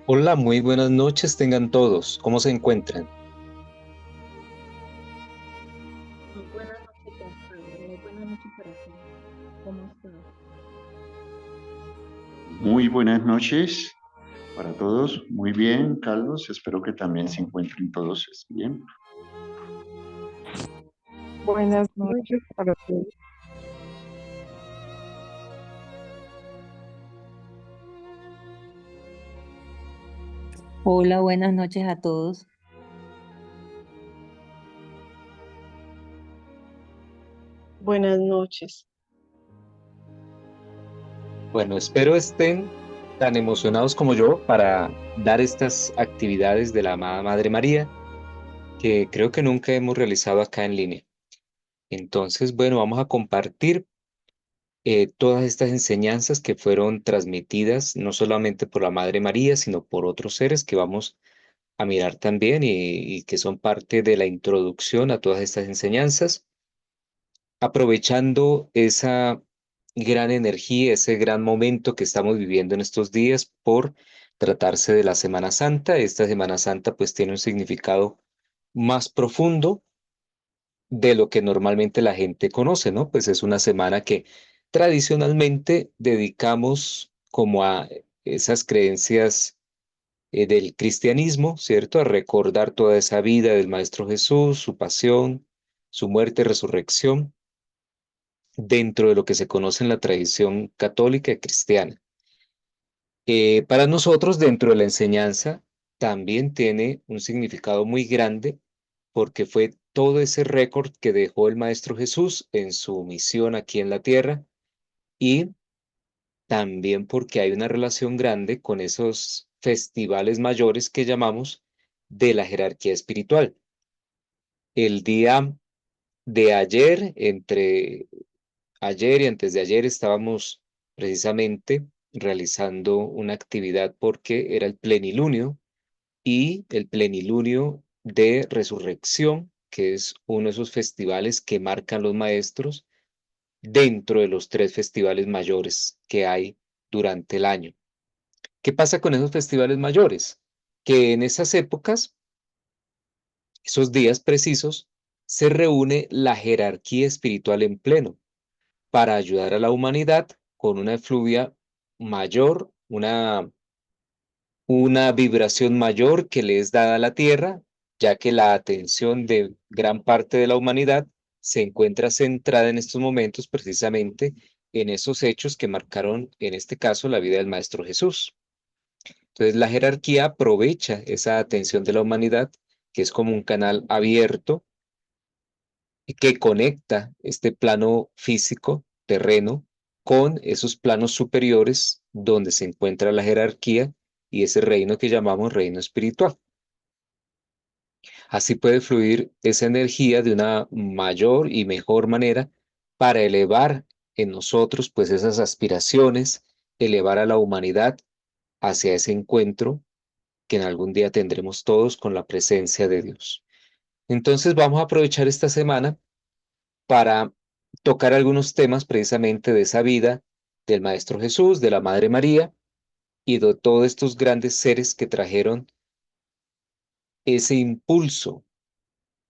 Hola, muy buenas noches tengan todos. ¿Cómo se encuentran? Muy buenas noches, don Carlos. Muy buenas noches para ti. ¿Cómo estás? Muy buenas noches para todos. Muy bien, Carlos. Espero que también se encuentren todos bien. Buenas Muy noches para todos. Hola, buenas noches a todos. Buenas noches. Bueno, espero estén tan emocionados como yo para dar estas actividades de la amada Madre María, que creo que nunca hemos realizado acá en línea. Entonces, bueno, vamos a compartir todas estas enseñanzas que fueron transmitidas no solamente por la Madre María, sino por otros seres que vamos a mirar también y que son parte de la introducción a todas estas enseñanzas. Aprovechando esa gran energía, ese gran momento que estamos viviendo en estos días por tratarse de la Semana Santa. Esta Semana Santa pues tiene un significado más profundo de lo que normalmente la gente conoce, ¿no? Pues es una semana que tradicionalmente dedicamos como a esas creencias del cristianismo, ¿cierto? A recordar toda esa vida del Maestro Jesús, su pasión, su muerte, resurrección dentro de lo que se conoce en la tradición católica y cristiana. Para nosotros, dentro de la enseñanza, también tiene un significado muy grande porque fue todo ese récord que dejó el Maestro Jesús en su misión aquí en la tierra y también porque hay una relación grande con esos festivales mayores que llamamos de la jerarquía espiritual. El día de ayer, entre ayer y antes de ayer estábamos precisamente realizando una actividad porque era el plenilunio y el plenilunio de resurrección, que es uno de esos festivales que marcan los maestros dentro de los tres festivales mayores que hay durante el año. ¿Qué pasa con esos festivales mayores? Que en esas épocas, esos días precisos, se reúne la jerarquía espiritual en pleno para ayudar a la humanidad con una efluvia mayor, una vibración mayor que le es dada a la Tierra, ya que la atención de gran parte de la humanidad se encuentra centrada en estos momentos precisamente en esos hechos que marcaron, en este caso, la vida del Maestro Jesús. Entonces, la jerarquía aprovecha esa atención de la humanidad, que es como un canal abierto que conecta este plano físico, terreno, con esos planos superiores donde se encuentra la jerarquía y ese reino que llamamos reino espiritual. Así puede fluir esa energía de una mayor y mejor manera para elevar en nosotros pues esas aspiraciones, elevar a la humanidad hacia ese encuentro que en algún día tendremos todos con la presencia de Dios. Entonces vamos a aprovechar esta semana para tocar algunos temas precisamente de esa vida del Maestro Jesús, de la Madre María y de todos estos grandes seres que trajeron ese impulso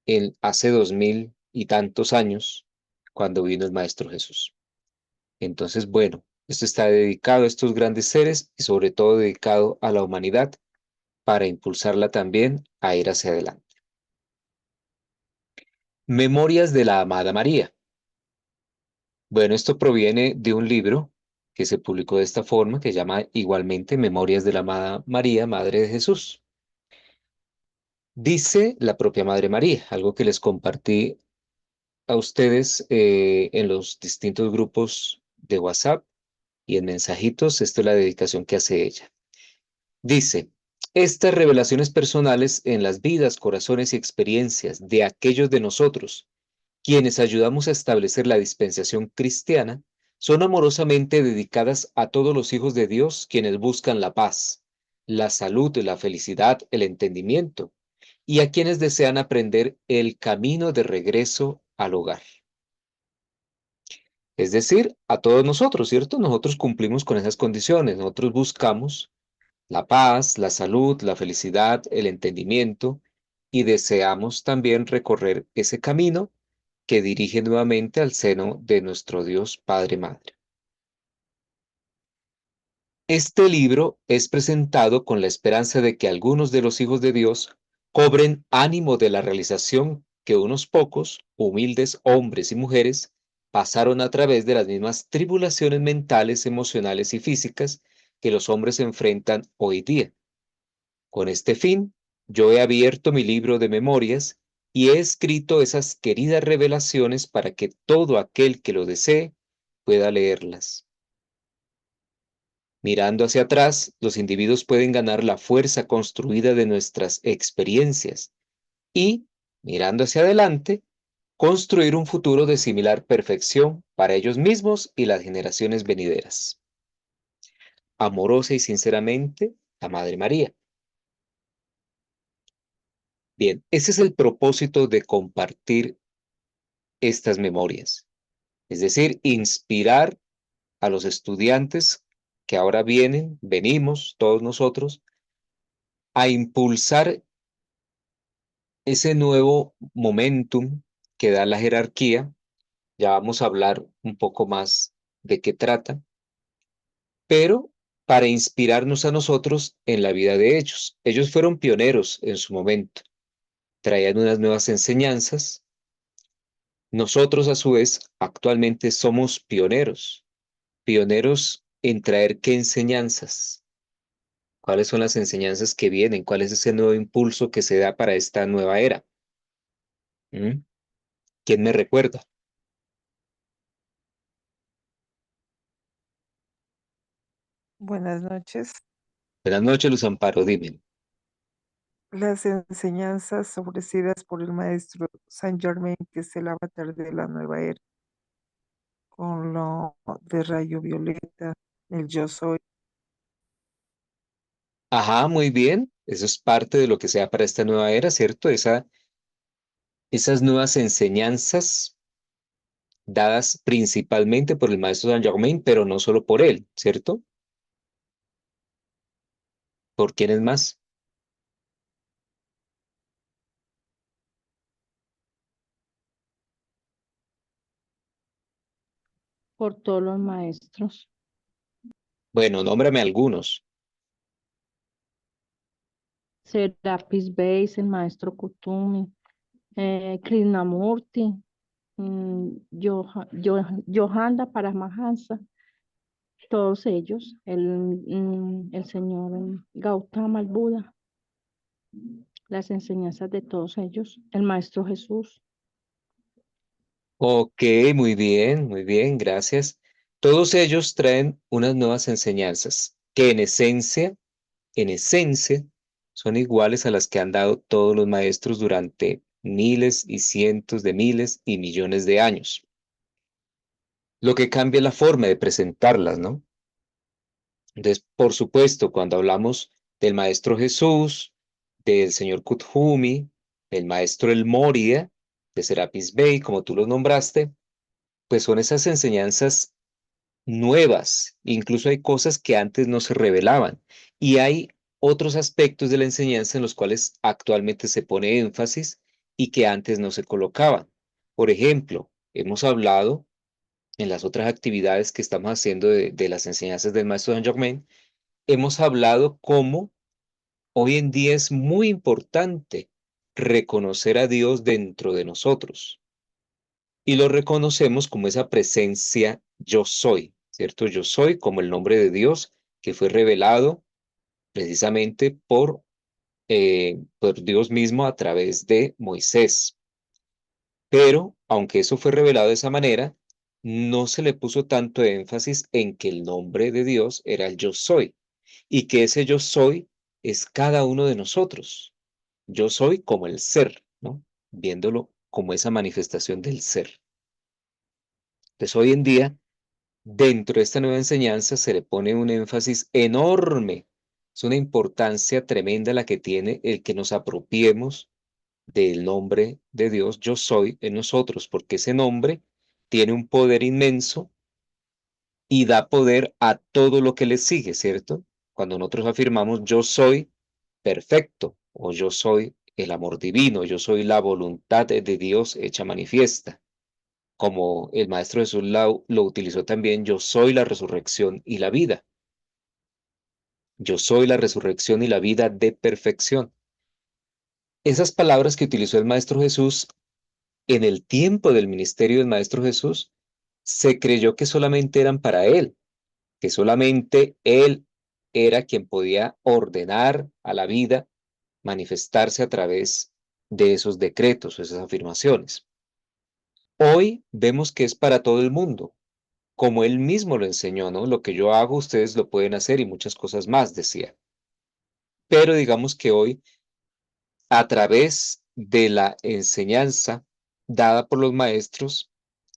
en hace 2000 y tantos años cuando vino el Maestro Jesús. Entonces, bueno, esto está dedicado a estos grandes seres y sobre todo dedicado a la humanidad para impulsarla también a ir hacia adelante. Memorias de la amada María. Bueno, esto proviene de un libro que se publicó de esta forma, que se llama igualmente Memorias de la amada María, Madre de Jesús. Dice la propia Madre María, algo que les compartí a ustedes en los distintos grupos de WhatsApp y en mensajitos. Esto es la dedicación que hace ella. Dice, estas revelaciones personales en las vidas, corazones y experiencias de aquellos de nosotros quienes ayudamos a establecer la dispensación cristiana, son amorosamente dedicadas a todos los hijos de Dios quienes buscan la paz, la salud, la felicidad, el entendimiento, y a quienes desean aprender el camino de regreso al hogar. Es decir, a todos nosotros, ¿cierto? Nosotros cumplimos con esas condiciones, nosotros buscamos la paz, la salud, la felicidad, el entendimiento, y deseamos también recorrer ese camino que dirige nuevamente al seno de nuestro Dios Padre Madre. Este libro es presentado con la esperanza de que algunos de los hijos de Dios cobren ánimo de la realización que unos pocos, humildes hombres y mujeres, pasaron a través de las mismas tribulaciones mentales, emocionales y físicas que los hombres enfrentan hoy día. Con este fin, yo he abierto mi libro de memorias y he escrito esas queridas revelaciones para que todo aquel que lo desee pueda leerlas. Mirando hacia atrás, los individuos pueden ganar la fuerza construida de nuestras experiencias y, mirando hacia adelante, construir un futuro de similar perfección para ellos mismos y las generaciones venideras. Amorosa y sinceramente, la Madre María. Bien, ese es el propósito de compartir estas memorias, es decir, inspirar a los estudiantes que ahora venimos todos nosotros, a impulsar ese nuevo momentum que da la jerarquía. Ya vamos a hablar un poco más de qué trata, pero para inspirarnos a nosotros en la vida de ellos. Ellos fueron pioneros en su momento, traían unas nuevas enseñanzas. Nosotros, a su vez, actualmente somos pioneros, pioneros en traer qué enseñanzas, cuáles son las enseñanzas que vienen, cuál es ese nuevo impulso que se da para esta nueva era. ¿Mm? ¿Quién me recuerda? Buenas noches. Buenas noches, Luz Amparo, dime. Las enseñanzas ofrecidas por el maestro Saint Germain, que es el avatar de la nueva era, con lo de rayo violeta, el yo soy. Ajá, muy bien. Eso es parte de lo que sea para esta nueva era, ¿cierto? Esas nuevas enseñanzas dadas principalmente por el maestro Saint Germain, pero no solo por él, ¿cierto? ¿Por quiénes más? por todos los maestros. Bueno, nómbrame algunos. Serapis Base, el maestro Kutumi, Krishnamurti, Yohanda Paramahansa, todos ellos, el señor Gautama, el Buda, las enseñanzas de todos ellos, el maestro Jesús. Ok, muy bien, gracias. Todos ellos traen unas nuevas enseñanzas que en esencia, son iguales a las que han dado todos los maestros durante miles y cientos de miles y millones de años. Lo que cambia es la forma de presentarlas, ¿no? Entonces, por supuesto, cuando hablamos del Maestro Jesús, del señor Kuthumi, del Maestro El Moria, de Serapis Bey, como tú los nombraste, pues son esas enseñanzas nuevas. Incluso hay cosas que antes no se revelaban y hay otros aspectos de la enseñanza en los cuales actualmente se pone énfasis y que antes no se colocaban. Por ejemplo, hemos hablado en las otras actividades que estamos haciendo de las enseñanzas del Maestro Saint Germain, hemos hablado cómo hoy en día es muy importante reconocer a Dios dentro de nosotros y lo reconocemos como esa presencia yo soy, ¿cierto? Yo soy como el nombre de Dios que fue revelado precisamente por Dios mismo a través de Moisés. Pero, aunque eso fue revelado de esa manera, no se le puso tanto énfasis en que el nombre de Dios era el yo soy y que ese yo soy es cada uno de nosotros. Yo soy como el ser, ¿no? Viéndolo como esa manifestación del ser. Entonces, hoy en día, dentro de esta nueva enseñanza se le pone un énfasis enorme. Es una importancia tremenda la que tiene el que nos apropiemos del nombre de Dios, yo soy en nosotros, porque ese nombre tiene un poder inmenso y da poder a todo lo que le sigue, ¿cierto? Cuando nosotros afirmamos yo soy perfecto o yo soy el amor divino, yo soy la voluntad de Dios hecha manifiesta, como el Maestro Jesús lo utilizó también, yo soy la resurrección y la vida. Yo soy la resurrección y la vida de perfección. Esas palabras que utilizó el Maestro Jesús en el tiempo del ministerio del Maestro Jesús, se creyó que solamente eran para él, que solamente él era quien podía ordenar a la vida manifestarse a través de esos decretos, esas afirmaciones. Hoy vemos que es para todo el mundo, como él mismo lo enseñó, ¿no? Lo que yo hago, ustedes lo pueden hacer y muchas cosas más, decía. Pero digamos que hoy, a través de la enseñanza dada por los maestros,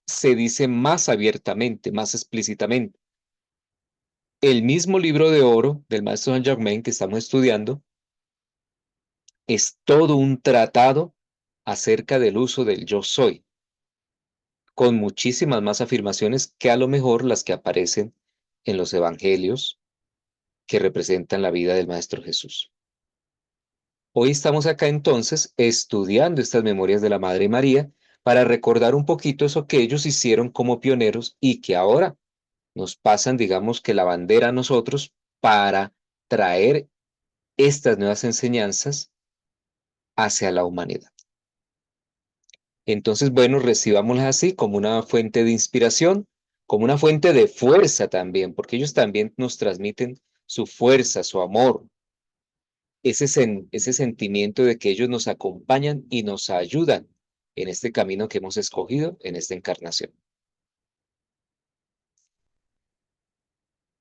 se dice más abiertamente, más explícitamente. El mismo libro de oro del maestro Saint Germain que estamos estudiando es todo un tratado acerca del uso del yo soy, con muchísimas más afirmaciones que a lo mejor las que aparecen en los evangelios que representan la vida del Maestro Jesús. Hoy estamos acá entonces estudiando estas memorias de la Madre María para recordar un poquito eso que ellos hicieron como pioneros y que ahora nos pasan, digamos, que la bandera a nosotros para traer estas nuevas enseñanzas hacia la humanidad. Entonces, bueno, recibámoslas así como una fuente de inspiración, como una fuente de fuerza también, porque ellos también nos transmiten su fuerza, su amor, ese sentimiento de que ellos nos acompañan y nos ayudan en este camino que hemos escogido en esta encarnación.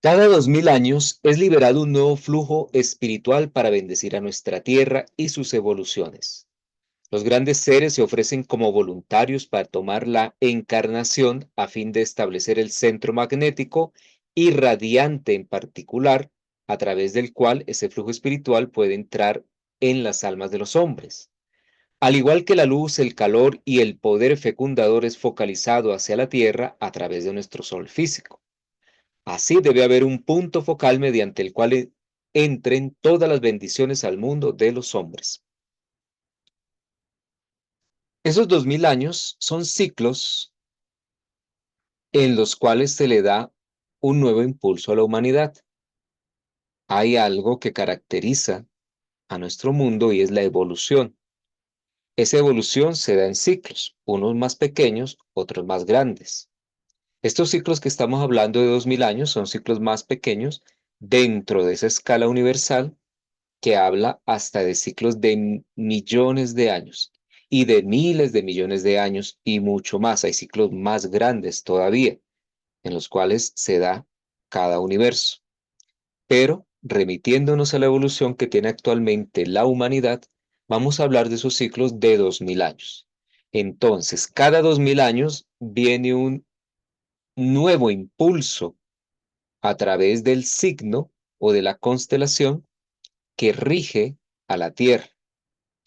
Cada 2000 años es liberado un nuevo flujo espiritual para bendecir a nuestra tierra y sus evoluciones. Los grandes seres se ofrecen como voluntarios para tomar la encarnación a fin de establecer el centro magnético y radiante en particular, a través del cual ese flujo espiritual puede entrar en las almas de los hombres. Al igual que la luz, el calor y el poder fecundador es focalizado hacia la Tierra a través de nuestro Sol físico. Así debe haber un punto focal mediante el cual entren todas las bendiciones al mundo de los hombres. Esos 2000 años son ciclos en los cuales se le da un nuevo impulso a la humanidad. Hay algo que caracteriza a nuestro mundo y es la evolución. Esa evolución se da en ciclos, unos más pequeños, otros más grandes. Estos ciclos que estamos hablando de 2000 años son ciclos más pequeños dentro de esa escala universal que habla hasta de ciclos de millones de años y de miles de millones de años y mucho más. Hay ciclos más grandes todavía en los cuales se da cada universo. Pero remitiéndonos a la evolución que tiene actualmente la humanidad, vamos a hablar de esos ciclos de 2000 años. Entonces, cada 2000 años viene un nuevo impulso a través del signo o de la constelación que rige a la Tierra.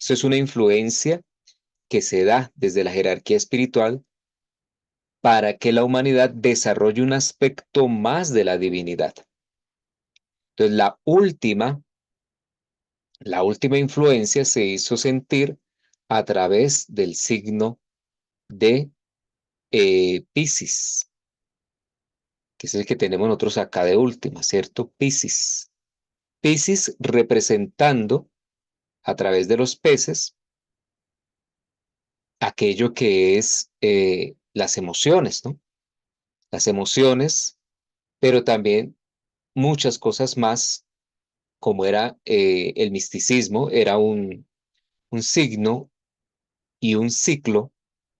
Eso es una influencia que se da desde la jerarquía espiritual para que la humanidad desarrolle un aspecto más de la divinidad. Entonces, la última influencia se hizo sentir a través del signo de Piscis, que es el que tenemos nosotros acá de última, ¿cierto? Piscis. Piscis representando a través de los peces aquello que es las emociones, ¿no? Las emociones, pero también muchas cosas más, como era el misticismo, era un signo y un ciclo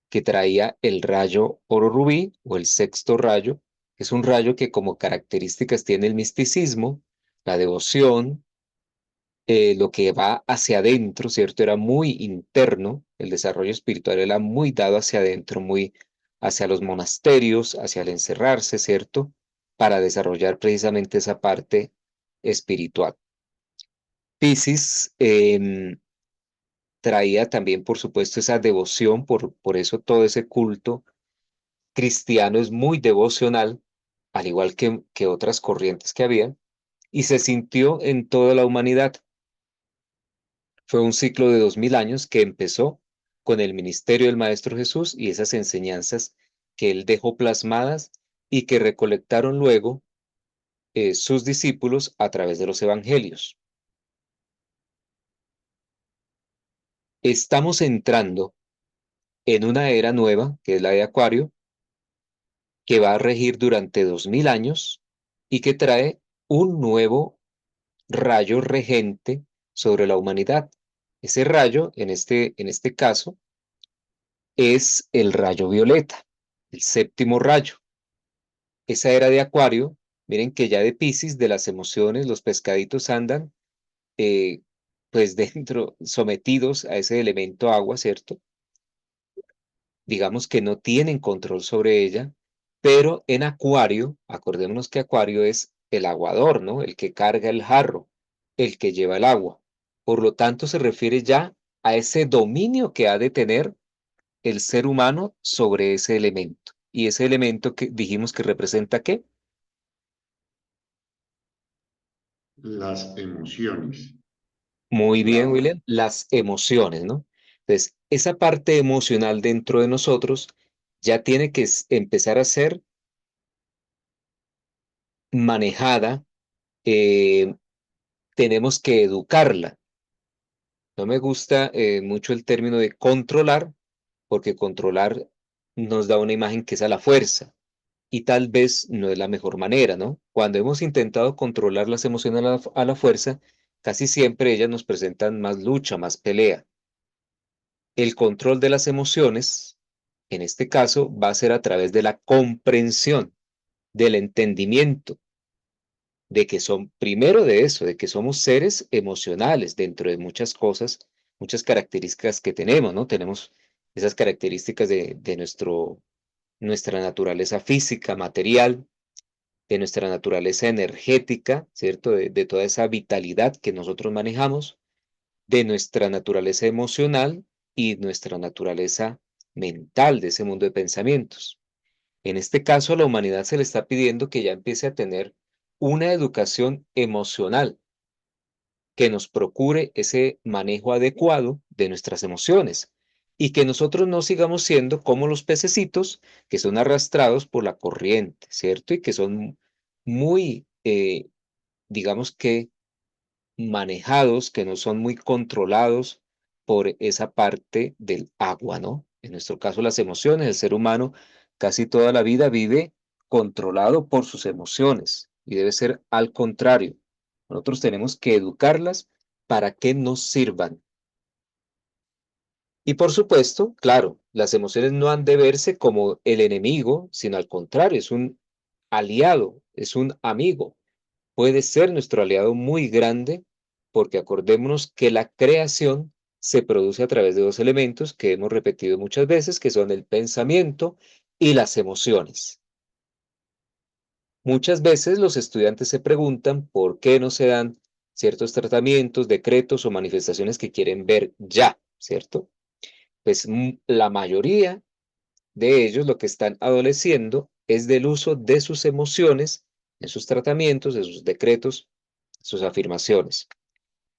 que traía el rayo oro rubí o el sexto rayo, que es un rayo que como características tiene el misticismo, la devoción, lo que va hacia adentro, ¿cierto? Era muy interno, el desarrollo espiritual era muy dado hacia adentro, muy hacia los monasterios, hacia el encerrarse, ¿cierto? Para desarrollar precisamente esa parte espiritual. Piscis traía también, por supuesto, esa devoción, por eso todo ese culto cristiano es muy devocional, al igual que otras corrientes que había, y se sintió en toda la humanidad. Fue un ciclo de 2000 años que empezó con el ministerio del Maestro Jesús y esas enseñanzas que él dejó plasmadas y que recolectaron luego sus discípulos a través de los evangelios. Estamos entrando en una era nueva, que es la de Acuario, que va a regir durante 2000 años y que trae un nuevo rayo regente sobre la humanidad. Ese rayo, en este caso, es el rayo violeta, el séptimo rayo. Esa era de Acuario, miren que ya de Piscis, de las emociones, los pescaditos andan eh, pues dentro, sometidos a ese elemento agua, ¿cierto? Digamos que no tienen control sobre ella, pero en Acuario, acordémonos que Acuario es el aguador, ¿no? El que carga el jarro, el que lleva el agua. Por lo tanto, se refiere ya a ese dominio que ha de tener el ser humano sobre ese elemento. Y ese elemento que dijimos que representa ¿qué? Las emociones. Muy bien, La, William, las emociones, ¿no? Entonces, esa parte emocional dentro de nosotros ya tiene que empezar a ser manejada, eh, tenemos que educarla. No me gusta mucho el término de controlar, porque controlar nos da una imagen que es a la fuerza y tal vez no es la mejor manera, ¿no? Cuando hemos intentado controlar las emociones a la fuerza, casi siempre ellas nos presentan más lucha, más pelea. El control de las emociones, en este caso, va a ser a través de la comprensión, del entendimiento, de que son, primero de eso, de que somos seres emocionales dentro de muchas cosas, muchas características que tenemos, ¿no? Tenemos esas características de nuestra naturaleza física, material, de nuestra naturaleza energética, ¿cierto? De toda esa vitalidad que nosotros manejamos, de nuestra naturaleza emocional y nuestra naturaleza mental, de ese mundo de pensamientos. En este caso, a la humanidad se le está pidiendo que ya empiece a tener una educación emocional que nos procure ese manejo adecuado de nuestras emociones y que nosotros no sigamos siendo como los pececitos que son arrastrados por la corriente, ¿cierto? Y que son muy, digamos que manejados, que no son muy controlados por esa parte del agua, ¿no? En nuestro caso, las emociones. El ser humano casi toda la vida vive controlado por sus emociones y debe ser al contrario. Nosotros tenemos que educarlas para que nos sirvan. Y por supuesto, claro, las emociones no han de verse como el enemigo, sino al contrario, es un aliado, es un amigo, puede ser nuestro aliado muy grande, porque acordémonos que la creación se produce a través de dos elementos que hemos repetido muchas veces, que son el pensamiento y las emociones. Muchas veces los estudiantes se preguntan por qué no se dan ciertos tratamientos, decretos o manifestaciones que quieren ver ya, ¿cierto? Pues la mayoría de ellos lo que están adoleciendo es del uso de sus emociones en sus tratamientos, en sus decretos, sus afirmaciones.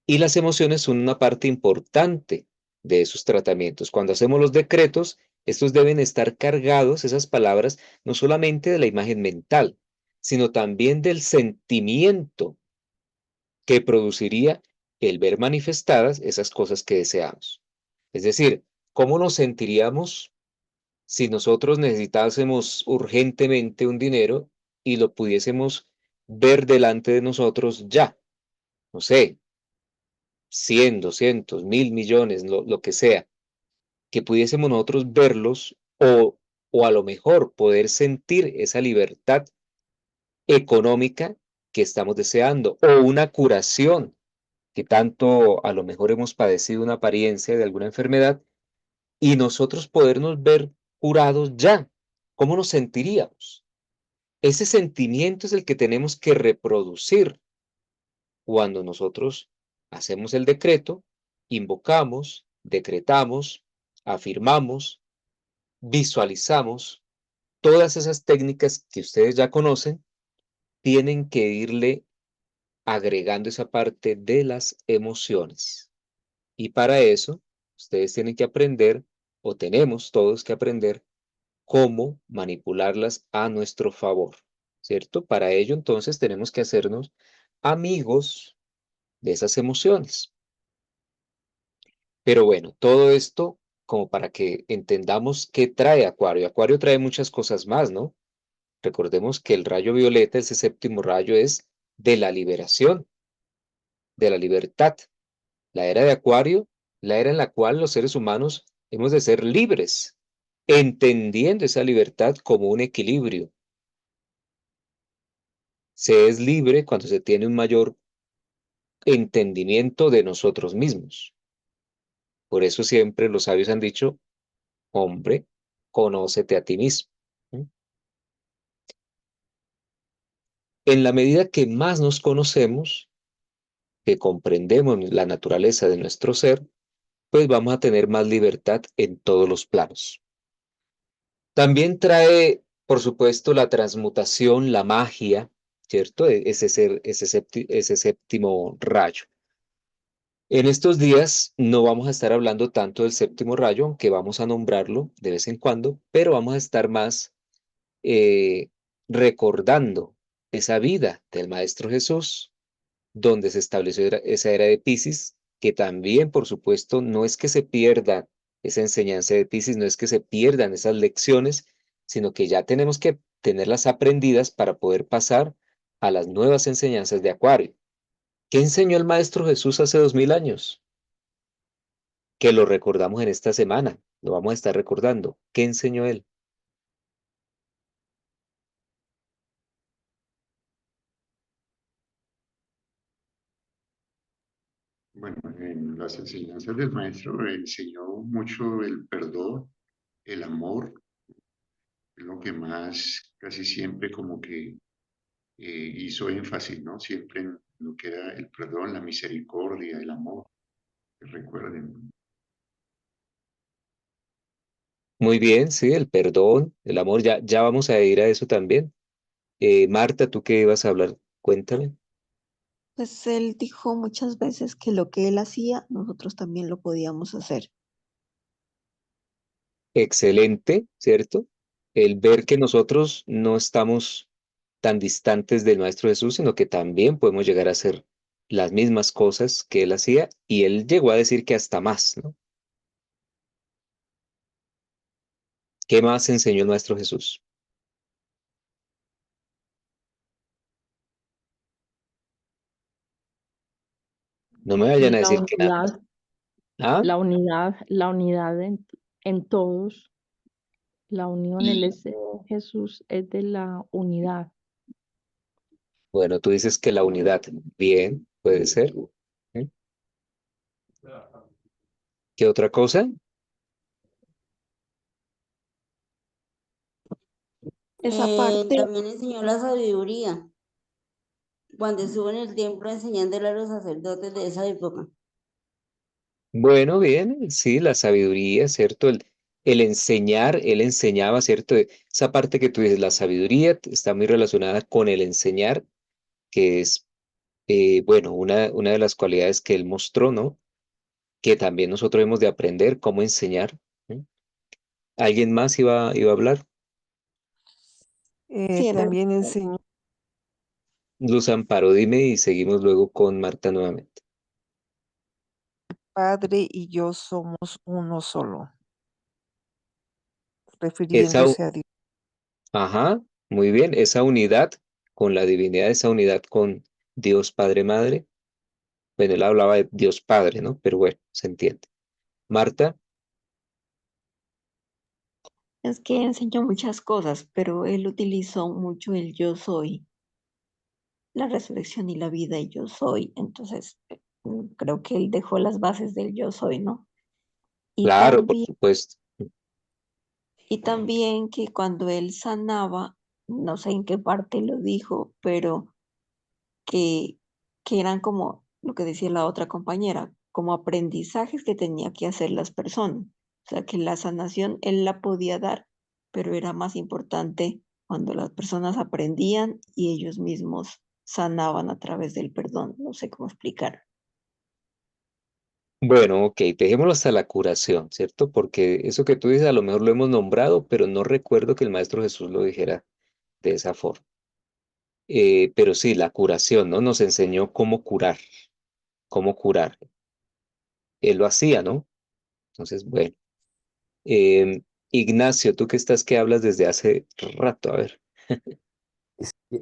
Y las emociones son una parte importante de esos tratamientos. Cuando hacemos los decretos, estos deben estar cargados, esas palabras, no solamente de la imagen mental, sino también del sentimiento que produciría el ver manifestadas esas cosas que deseamos. Es decir, ¿cómo nos sentiríamos si nosotros necesitásemos urgentemente un dinero y lo pudiésemos ver delante de nosotros ya? No sé, 100, 200, 1000 millones, lo que sea, que pudiésemos nosotros verlos o a lo mejor poder sentir esa libertad económica que estamos deseando o una curación que tanto a lo mejor hemos padecido una apariencia de alguna enfermedad y nosotros podernos ver curados ya. ¿Cómo nos sentiríamos? Ese sentimiento es el que tenemos que reproducir cuando nosotros hacemos el decreto, invocamos, decretamos, afirmamos, visualizamos, todas esas técnicas que ustedes ya conocen, tienen que irle agregando esa parte de las emociones. Y para eso, ustedes tienen que aprender, o tenemos todos que aprender, cómo manipularlas a nuestro favor, ¿cierto? Para ello, entonces, tenemos que hacernos amigos de esas emociones. Pero bueno, todo esto como para que entendamos qué trae Acuario. Acuario trae muchas cosas más, ¿no? Recordemos que el rayo violeta, ese séptimo rayo, es de la liberación, de la libertad. La era de Acuario, la era en la cual los seres humanos hemos de ser libres, entendiendo esa libertad como un equilibrio. Se es libre cuando se tiene un mayor entendimiento de nosotros mismos. Por eso siempre los sabios han dicho, hombre, conócete a ti mismo. ¿Mm? En la medida que más nos conocemos, que comprendemos la naturaleza de nuestro ser, pues vamos a tener más libertad en todos los planos. También trae, por supuesto, la transmutación, la magia, ¿cierto? Ese séptimo rayo. En estos días no vamos a estar hablando tanto del séptimo rayo, aunque vamos a nombrarlo de vez en cuando, pero vamos a estar más eh, recordando esa vida del Maestro Jesús, donde se estableció esa era de Piscis, que también, por supuesto, no es que se pierda esa enseñanza de Piscis, no es que se pierdan esas lecciones, sino que ya tenemos que tenerlas aprendidas para poder pasar a las nuevas enseñanzas de Acuario. ¿Qué enseñó el Maestro Jesús hace 2000 años? Que lo recordamos en esta semana, lo vamos a estar recordando. ¿Qué enseñó él? Bueno, en las enseñanzas del maestro enseñó mucho el perdón, el amor, es lo que más casi siempre como que hizo énfasis, ¿no? Siempre en lo que era el perdón, la misericordia, el amor, que recuerden. Muy bien, sí, el perdón, el amor, ya vamos a ir a eso también. Marta, ¿tú qué ibas a hablar? Cuéntame. Pues él dijo muchas veces que lo que él hacía, nosotros también lo podíamos hacer. Excelente, ¿cierto? El ver que nosotros no estamos tan distantes del Maestro Jesús, sino que también podemos llegar a hacer las mismas cosas que él hacía, y él llegó a decir que hasta más, ¿no? ¿Qué más enseñó el Maestro Jesús? No me vayan a La decir que nada. unidad, ¿Ah? la unidad en todos, la unión, Jesús es de la unidad. Bueno, tú dices que la unidad, bien, puede ser. ¿Eh? ¿Qué otra cosa? Esa parte, También enseñó la sabiduría cuando estuvo en el templo enseñándole a los sacerdotes de esa época. Bueno, bien, sí, la sabiduría, ¿cierto? El enseñar, él enseñaba, ¿cierto? Esa parte que tú dices, la sabiduría está muy relacionada con el enseñar, que es, bueno, una de las cualidades que él mostró, ¿no? Que también nosotros hemos de aprender cómo enseñar. ¿Eh? ¿Alguien más iba a hablar? sí, era También enseñó Luz Amparo, dime y seguimos luego con Marta nuevamente. Padre y yo somos uno solo, Esa, refiriéndose a Dios. ajá, muy bien, esa unidad con la divinidad, esa unidad con Dios Padre Madre. Bueno, él hablaba de Dios Padre, ¿no? Pero bueno, se entiende. Marta, es que enseñó muchas cosas, pero él utilizó mucho el yo soy, la resurrección y la vida y yo soy. Entonces, creo que él dejó las bases del yo soy, ¿no? Y claro, por también, supuesto. y también que cuando él sanaba, no sé en qué parte lo dijo, pero que, que eran como lo que decía la otra compañera, como aprendizajes que tenía que hacer las personas. O sea, que la sanación él la podía dar, pero era más importante cuando las personas aprendían y ellos mismos sanaban a través del perdón. No sé cómo explicar. Bueno, ok, dejémoslo hasta la curación, ¿cierto? Porque eso que tú dices a lo mejor lo hemos nombrado, pero no recuerdo que el Maestro Jesús lo dijera de esa forma. Pero sí, la curación, ¿no? Nos enseñó cómo curar, cómo curar. Él lo hacía, ¿no? Entonces, bueno. Ignacio, tú que estás que hablas desde hace rato, a ver.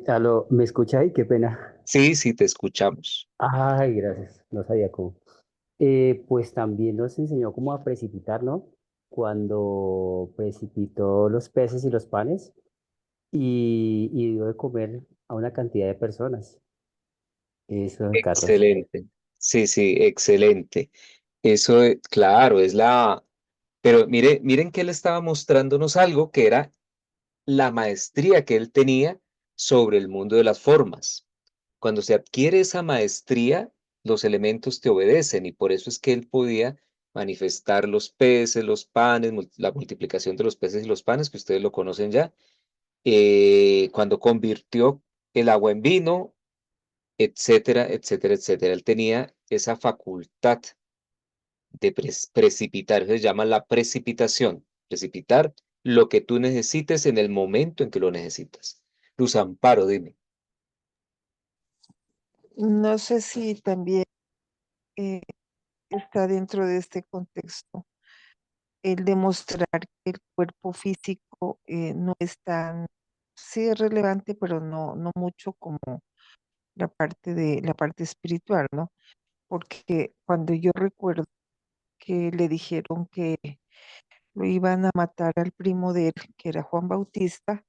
Aló, ¿me escucha ahí? Qué pena. Sí, sí, te escuchamos. Ay, gracias. No sabía cómo. Pues también nos enseñó cómo a precipitar, ¿no? Cuando precipitó los peces y los panes y dio de comer a una cantidad de personas. Eso en 14. Excelente. Sí, sí, excelente. Eso, claro, es la... Pero miren que él estaba mostrándonos algo que era la maestría que él tenía sobre el mundo de las formas. Cuando se adquiere esa maestría, los elementos te obedecen y por eso es que él podía manifestar los peces, los panes, la multiplicación de los peces y los panes, que ustedes lo conocen ya, cuando convirtió el agua en vino, etcétera, etcétera, etcétera. Él tenía esa facultad de precipitar, eso se llama la precipitación, precipitar lo que tú necesites en el momento en que lo necesitas. Luz Amparo, dime. No sé si también eh, está dentro de este contexto el demostrar que el cuerpo físico no es tan, sí es relevante, pero no mucho como la parte espiritual, ¿no? Porque cuando yo recuerdo que le dijeron que lo iban a matar al primo de él, que era Juan Bautista,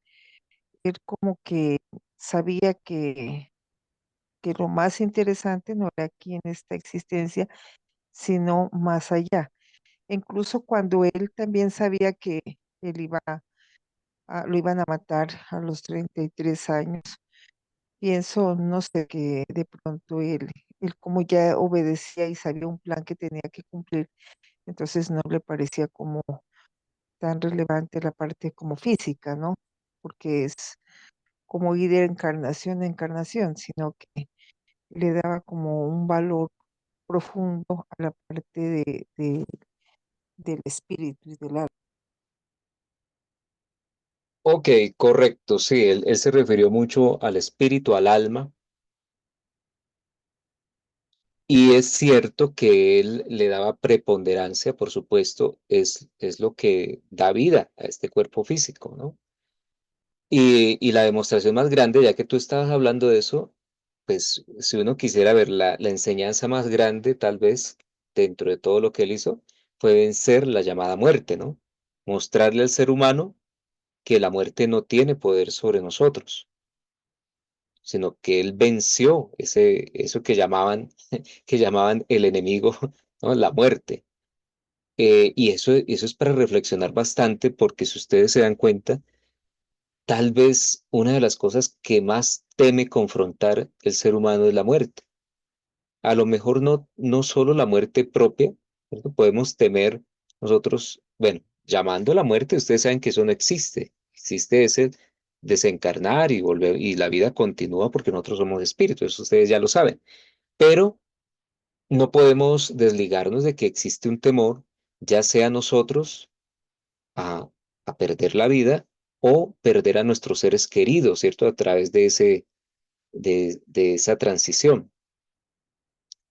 él como que sabía que lo más interesante no era aquí en esta existencia, sino más allá. Incluso cuando él también sabía que él lo iban a matar a los 33 años, pienso, no sé, que de pronto él como ya obedecía y sabía un plan que tenía que cumplir, entonces no le parecía como tan relevante la parte como física, ¿no? Porque es como ir de encarnación a encarnación, sino que le daba como un valor profundo a la parte del espíritu y del alma. Ok, correcto, sí, él se refirió mucho al espíritu, al alma, y es cierto que él le daba preponderancia, por supuesto, es lo que da vida a este cuerpo físico, ¿no? Y la demostración más grande, ya que tú estabas hablando de eso, pues si uno quisiera ver la enseñanza más grande, tal vez, dentro de todo lo que él hizo, fue vencer la llamada muerte, ¿no? Mostrarle al ser humano que la muerte no tiene poder sobre nosotros, sino que él venció eso que llamaban el enemigo, ¿no? La muerte. Y eso es para reflexionar bastante, porque si ustedes se dan cuenta, tal vez una de las cosas que más teme confrontar el ser humano es la muerte. A lo mejor no solo la muerte propia, ¿cierto? Podemos temer nosotros, bueno, llamando a la muerte, ustedes saben que eso no existe. Existe ese desencarnar y volver, y la vida continúa porque nosotros somos espíritus, eso ustedes ya lo saben. Pero no podemos desligarnos de que existe un temor, ya sea nosotros a, a perder la vida o perder a nuestros seres queridos, ¿cierto? A través de esa transición.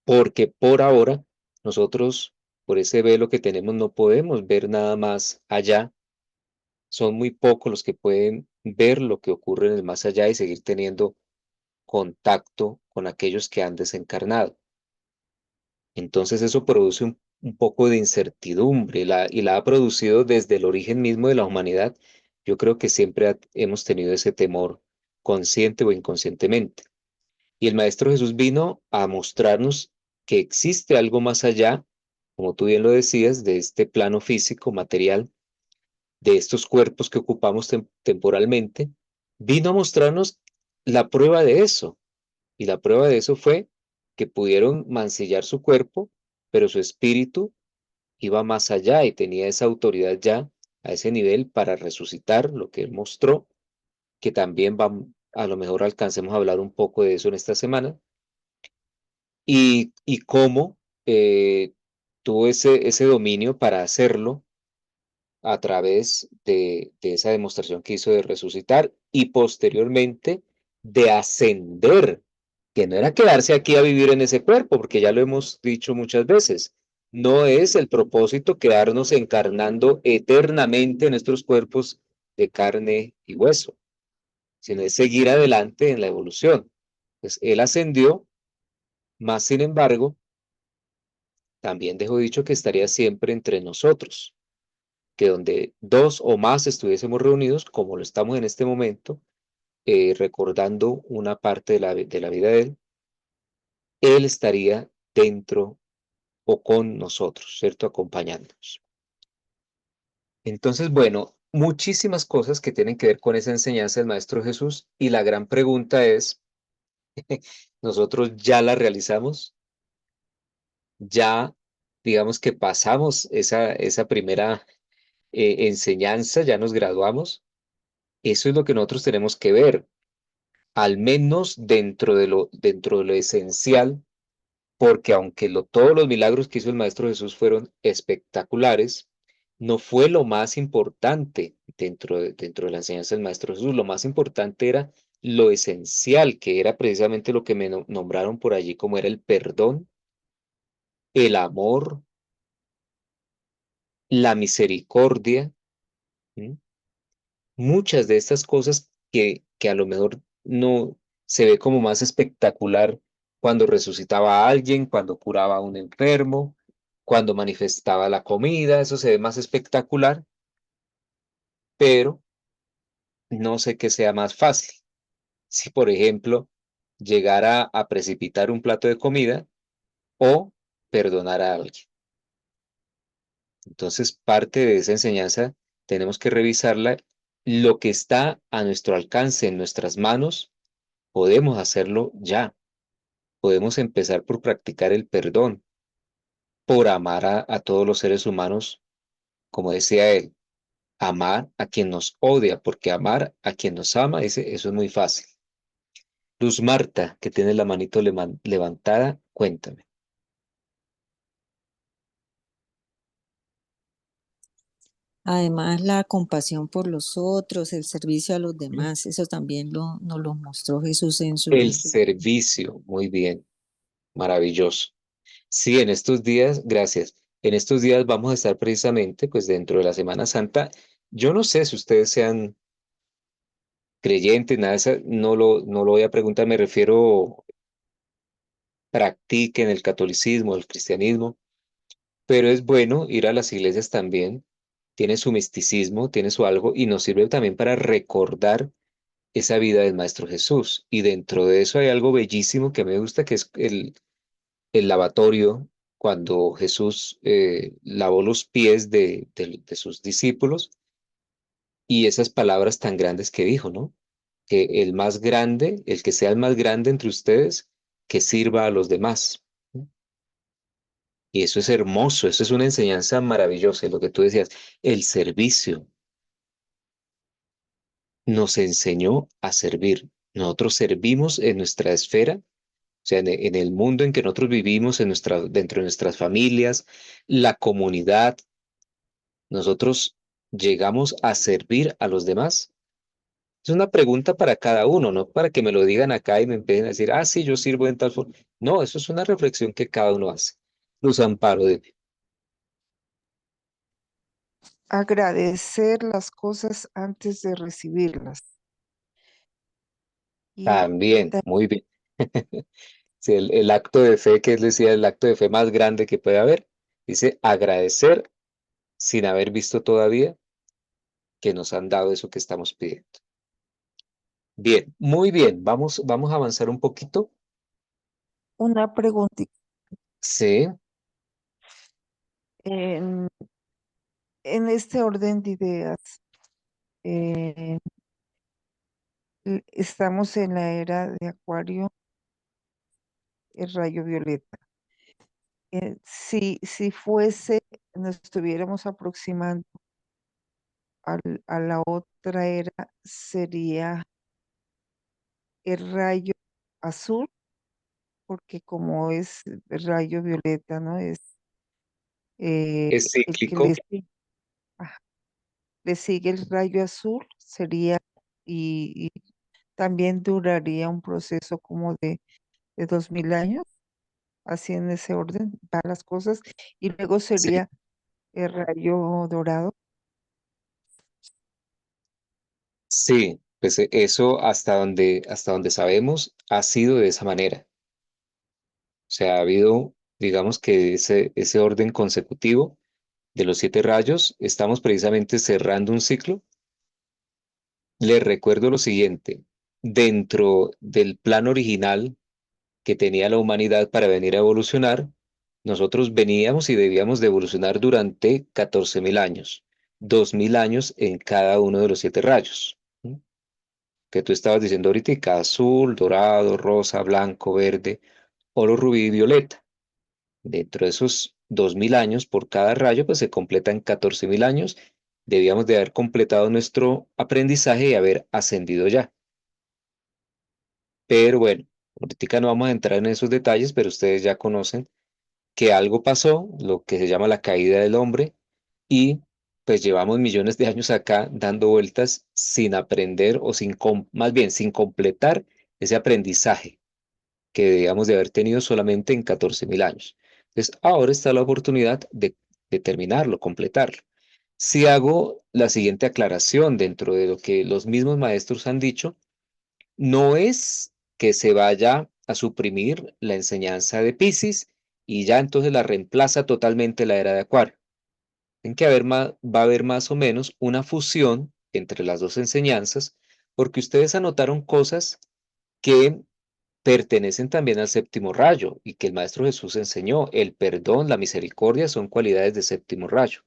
Porque por ahora nosotros, por ese velo que tenemos, no podemos ver nada más allá. Son muy pocos los que pueden ver lo que ocurre en el más allá y seguir teniendo contacto con aquellos que han desencarnado. Entonces eso produce un poco de incertidumbre y la ha producido desde el origen mismo de la humanidad. Yo creo que siempre hemos tenido ese temor, consciente o inconscientemente. Y el Maestro Jesús vino a mostrarnos que existe algo más allá, como tú bien lo decías, de este plano físico, material, de estos cuerpos que ocupamos temporalmente. Vino a mostrarnos la prueba de eso. Y la prueba de eso fue que pudieron mancillar su cuerpo, pero su espíritu iba más allá y tenía esa autoridad ya a ese nivel para resucitar, lo que él mostró, que también a lo mejor alcancemos a hablar un poco de eso en esta semana, y cómo tuvo ese dominio para hacerlo a través de esa demostración que hizo de resucitar y posteriormente de ascender, que no era quedarse aquí a vivir en ese cuerpo, porque ya lo hemos dicho muchas veces. No es el propósito quedarnos encarnando eternamente en nuestros cuerpos de carne y hueso, sino es seguir adelante en la evolución. Pues él ascendió, más sin embargo, también dejó dicho que estaría siempre entre nosotros, que donde dos o más estuviésemos reunidos, como lo estamos en este momento, recordando una parte de la vida de él estaría dentro o con nosotros, ¿cierto? Acompañándonos. Entonces, bueno, muchísimas cosas que tienen que ver con esa enseñanza del Maestro Jesús y la gran pregunta es, ¿nosotros ya la realizamos? ¿Ya, digamos que pasamos esa primera enseñanza, ya nos graduamos? Eso es lo que nosotros tenemos que ver, al menos dentro de lo esencial, porque aunque todos los milagros que hizo el Maestro Jesús fueron espectaculares, no fue lo más importante dentro de la enseñanza del Maestro Jesús. Lo más importante era lo esencial, que era precisamente lo que me nombraron por allí, como era el perdón, el amor, la misericordia. ¿Sí? Muchas de estas cosas que a lo mejor no se ve como más espectacular cuando resucitaba a alguien, cuando curaba a un enfermo, cuando manifestaba la comida, eso se ve más espectacular, pero no sé qué sea más fácil. Si, por ejemplo, llegara a precipitar un plato de comida o perdonar a alguien. Entonces, parte de esa enseñanza tenemos que revisarla. Lo que está a nuestro alcance, en nuestras manos, podemos hacerlo ya. Podemos empezar por practicar el perdón, por amar a todos los seres humanos, como decía él, amar a quien nos odia, porque amar a quien nos ama, eso es muy fácil. Luz Marta, que tiene la manito levantada, cuéntame. Además, la compasión por los otros, el servicio a los demás, eso también nos lo mostró Jesús en El su... servicio, muy bien, maravilloso. Sí, en estos días, gracias. En estos días vamos a estar precisamente, pues dentro de la Semana Santa. Yo no sé si ustedes sean creyentes, nada de eso, no lo voy a preguntar, me refiero, practiquen el catolicismo, el cristianismo, pero es bueno ir a las iglesias también. Tiene su misticismo, tiene su algo, y nos sirve también para recordar esa vida del Maestro Jesús. Y dentro de eso hay algo bellísimo que me gusta, que es el lavatorio, cuando Jesús lavó los pies de sus discípulos y esas palabras tan grandes que dijo, ¿no? Que el más grande, el que sea el más grande entre ustedes, que sirva a los demás. ¿No? Y eso es hermoso, eso es una enseñanza maravillosa, y lo que tú decías, el servicio nos enseñó a servir. Nosotros servimos en nuestra esfera, o sea, en el mundo en que nosotros vivimos, dentro de nuestras familias, la comunidad. ¿Nosotros llegamos a servir a los demás? Es una pregunta para cada uno, no para que me lo digan acá y me empiecen a decir, ah, sí, yo sirvo en tal forma. No, eso es una reflexión que cada uno hace. Luz Amparo, dime. Agradecer las cosas antes de recibirlas. Y También, ta- muy bien. Sí, el acto de fe, que él decía, el acto de fe más grande que puede haber, dice agradecer sin haber visto todavía que nos han dado eso que estamos pidiendo. Bien, muy bien, vamos a avanzar un poquito. una pregunta. Sí, En, en este orden de ideas, eh, estamos en la era de Acuario, el rayo violeta. Si nos estuviéramos aproximando a la otra era, sería el rayo azul, porque como es el rayo violeta, ¿no? Es Es el que cíclico. ajá, le sigue el rayo azul, sería, y también duraría un proceso como de 2000 años, así en ese orden van las cosas, y luego Sí, sería el rayo dorado. sí, pues eso hasta donde sabemos ha sido de esa manera. O sea, ha habido, digamos que ese orden consecutivo de los 7 rayos, estamos precisamente cerrando un ciclo. Les recuerdo lo siguiente, dentro del plan original que tenía la humanidad para venir a evolucionar, nosotros veníamos y debíamos de evolucionar durante 14.000 años, 2.000 años en cada uno de los 7 rayos. ¿Mm? Que tú estabas diciendo ahorita, azul, dorado, rosa, blanco, verde, oro, rubí y violeta. Dentro de esos 2.000 años por cada rayo, pues se completan 14.000 años. Debíamos de haber completado nuestro aprendizaje y haber ascendido ya. Pero bueno, ahorita no vamos a entrar en esos detalles, pero ustedes ya conocen que algo pasó, lo que se llama la caída del hombre, y pues llevamos millones de años acá dando vueltas sin aprender o más bien sin completar ese aprendizaje que debíamos de haber tenido solamente en 14.000 años. Entonces, ahora está la oportunidad de terminarlo, completarlo. Si hago la siguiente aclaración dentro de lo que los mismos maestros han dicho, no es que se vaya a suprimir la enseñanza de Piscis y ya entonces la reemplaza totalmente la era de Acuario. En que va a haber más o menos una fusión entre las dos enseñanzas, porque ustedes anotaron cosas que pertenecen también al séptimo rayo y que el Maestro Jesús enseñó. El perdón, la misericordia son cualidades de séptimo rayo.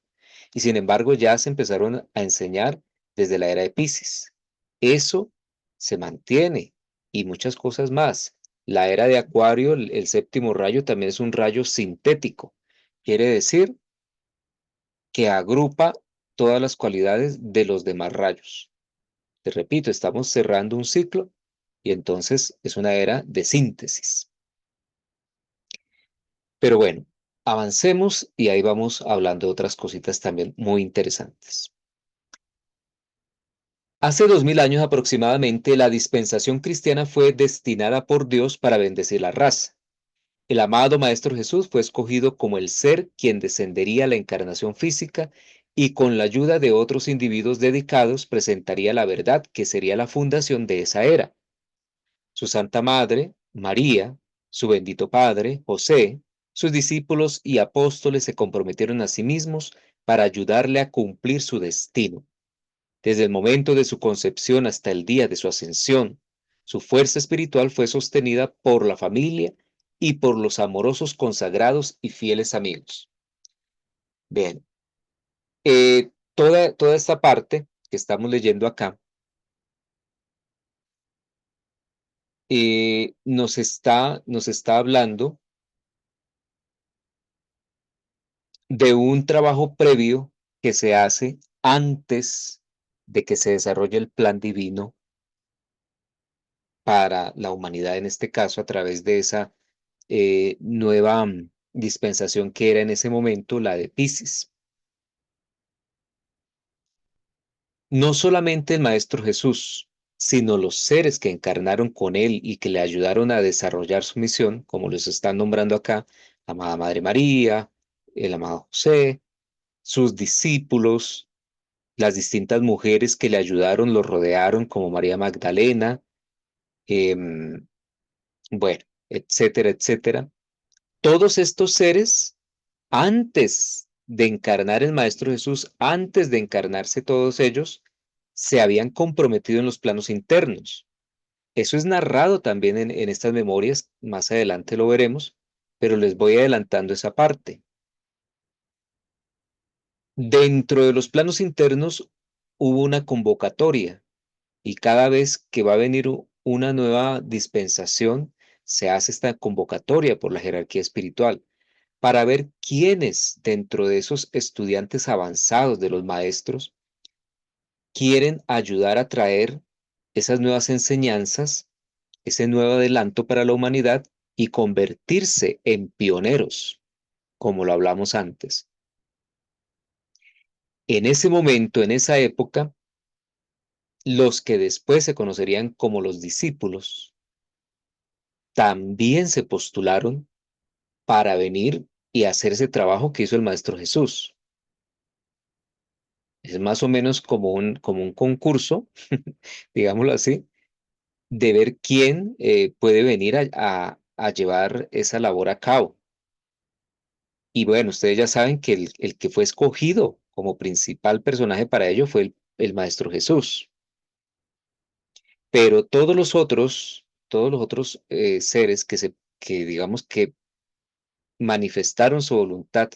Y sin embargo ya se empezaron a enseñar desde la era de Piscis. Eso se mantiene y muchas cosas más. La era de Acuario, el séptimo rayo, también es un rayo sintético. Quiere decir que agrupa todas las cualidades de los demás rayos. Te repito, estamos cerrando un ciclo y entonces es una era de síntesis. Pero bueno, avancemos y ahí vamos hablando de otras cositas también muy interesantes. Hace 2.000 años aproximadamente, la dispensación cristiana fue destinada por Dios para bendecir la raza. El amado Maestro Jesús fue escogido como el ser quien descendería a la encarnación física y con la ayuda de otros individuos dedicados presentaría la verdad que sería la fundación de esa era. Su Santa Madre, María, su bendito Padre, José, sus discípulos y apóstoles se comprometieron a sí mismos para ayudarle a cumplir su destino. Desde el momento de su concepción hasta el día de su ascensión, su fuerza espiritual fue sostenida por la familia y por los amorosos consagrados y fieles amigos. Bien, toda esta parte que estamos leyendo acá nos está hablando de un trabajo previo que se hace antes de que se desarrolle el plan divino para la humanidad, en este caso, a través de esa nueva dispensación que era en ese momento la de Piscis. No solamente el Maestro Jesús, sino los seres que encarnaron con él y que le ayudaron a desarrollar su misión, como los están nombrando acá, la amada Madre María, el amado José, sus discípulos, las distintas mujeres que le ayudaron, lo rodearon, como María Magdalena, em, bueno, etcétera, etcétera. Todos estos seres, antes de encarnar el Maestro Jesús, antes de encarnarse todos ellos, se habían comprometido en los planos internos. Eso es narrado también en estas memorias, más adelante lo veremos, pero les voy adelantando esa parte. Dentro de los planos internos hubo una convocatoria y cada vez que va a venir una nueva dispensación, se hace esta convocatoria por la jerarquía espiritual para ver quiénes dentro de esos estudiantes avanzados de los maestros quieren ayudar a traer esas nuevas enseñanzas ese nuevo adelanto para la humanidad y convertirse en pioneros, como lo hablamos antes. En ese momento, en esa época, los que después se conocerían como los discípulos, también se postularon para venir y hacer ese trabajo que hizo el Maestro Jesús. Es más o menos como un concurso, digámoslo así, de ver quién puede venir a llevar esa labor a cabo. Y bueno, ustedes ya saben que el que fue escogido como principal personaje para ello fue el Maestro Jesús. Pero todos los otros seres que digamos que manifestaron su voluntad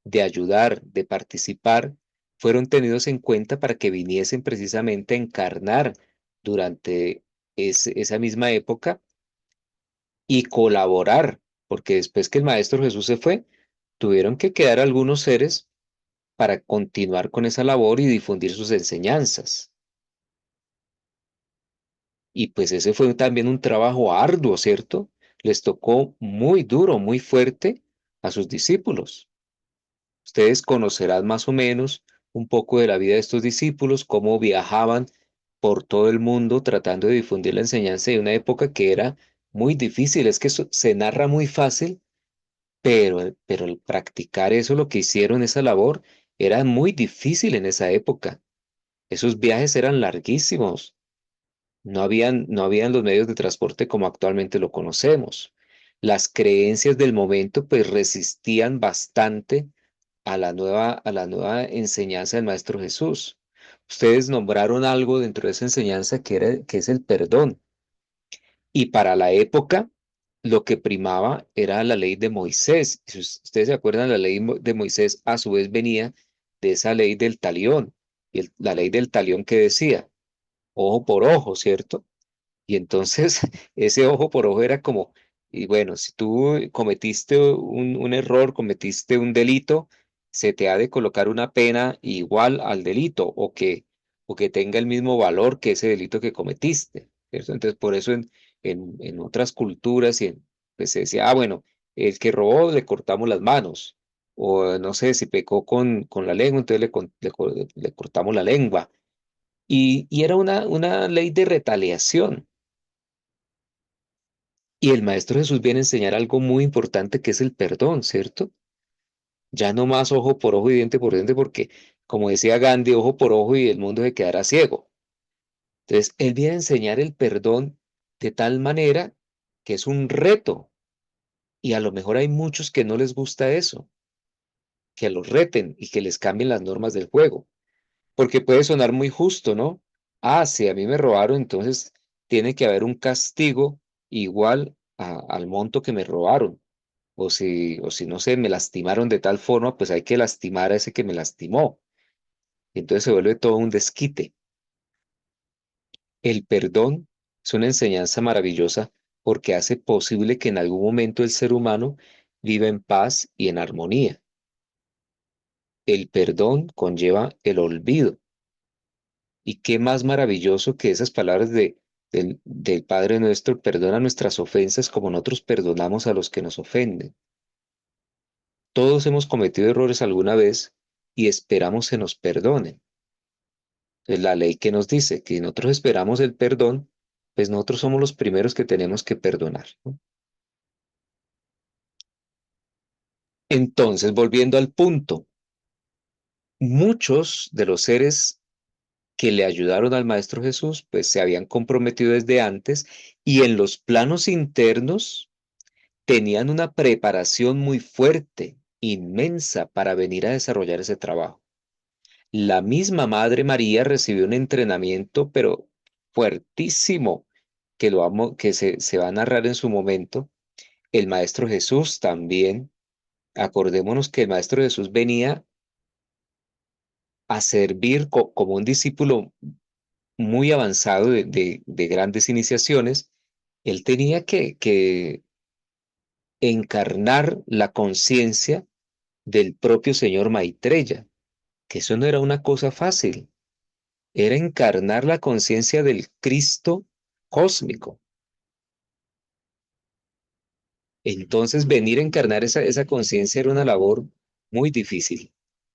de ayudar, de participar, fueron tenidos en cuenta para que viniesen precisamente a encarnar durante esa misma época y colaborar, porque después que el Maestro Jesús se fue, tuvieron que quedar algunos seres para continuar con esa labor y difundir sus enseñanzas. Y pues ese fue también un trabajo arduo, ¿cierto? Les tocó muy duro, muy fuerte a sus discípulos. Ustedes conocerán más o menos un poco de la vida de estos discípulos, cómo viajaban por todo el mundo tratando de difundir la enseñanza de una época que era muy difícil. Es que eso se narra muy fácil, pero el practicar eso, lo que hicieron, esa labor, era muy difícil en esa época. Esos viajes eran larguísimos. No habían los medios de transporte como actualmente lo conocemos. Las creencias del momento pues resistían bastante a la nueva enseñanza del Maestro Jesús. Ustedes nombraron algo dentro de esa enseñanza que es el perdón. Y para la época, lo que primaba era la ley de Moisés. Si ustedes se acuerdan, la ley de Moisés a su vez venía de esa ley del talión. Y la ley del talión que decía, ojo por ojo, ¿cierto? Y entonces ese ojo por ojo era como, y bueno, si tú cometiste un error, cometiste un delito, se te ha de colocar una pena igual al delito o que tenga el mismo valor que ese delito que cometiste, ¿cierto? Entonces por eso en otras culturas pues se decía, ah, bueno, el que robó le cortamos las manos, o no sé, si pecó con la lengua, entonces le cortamos la lengua. Y era una ley de retaliación. Y el Maestro Jesús viene a enseñar algo muy importante que es el perdón, ¿cierto? Ya no más ojo por ojo y diente por diente, porque, como decía Gandhi, ojo por ojo y el mundo se quedará ciego. Entonces, él viene a enseñar el perdón de tal manera que es un reto. Y a lo mejor hay muchos que no les gusta eso, que los reten y que les cambien las normas del juego. Porque puede sonar muy justo, ¿no? Ah, si a mí me robaron, entonces tiene que haber un castigo igual al monto que me robaron. O si no sé, me lastimaron de tal forma, pues hay que lastimar a ese que me lastimó. Y entonces se vuelve todo un desquite. El perdón es una enseñanza maravillosa porque hace posible que en algún momento el ser humano viva en paz y en armonía. El perdón conlleva el olvido. Y qué más maravilloso que esas palabras del Padre nuestro, perdona nuestras ofensas como nosotros perdonamos a los que nos ofenden. Todos hemos cometido errores alguna vez y esperamos se nos perdonen. Es la ley que nos dice que si nosotros esperamos el perdón, pues nosotros somos los primeros que tenemos que perdonar, ¿no? Entonces, volviendo al punto, muchos de los seres que le ayudaron al Maestro Jesús, pues se habían comprometido desde antes y en los planos internos tenían una preparación muy fuerte, inmensa, para venir a desarrollar ese trabajo. La misma Madre María recibió un entrenamiento, pero fuertísimo, que se va a narrar en su momento. El Maestro Jesús también. Acordémonos que el Maestro Jesús venía a servir como un discípulo muy avanzado de grandes iniciaciones. Él tenía que encarnar la conciencia del propio señor Maitreya, que eso no era una cosa fácil, era encarnar la conciencia del Cristo cósmico. Entonces, venir a encarnar esa conciencia era una labor muy difícil.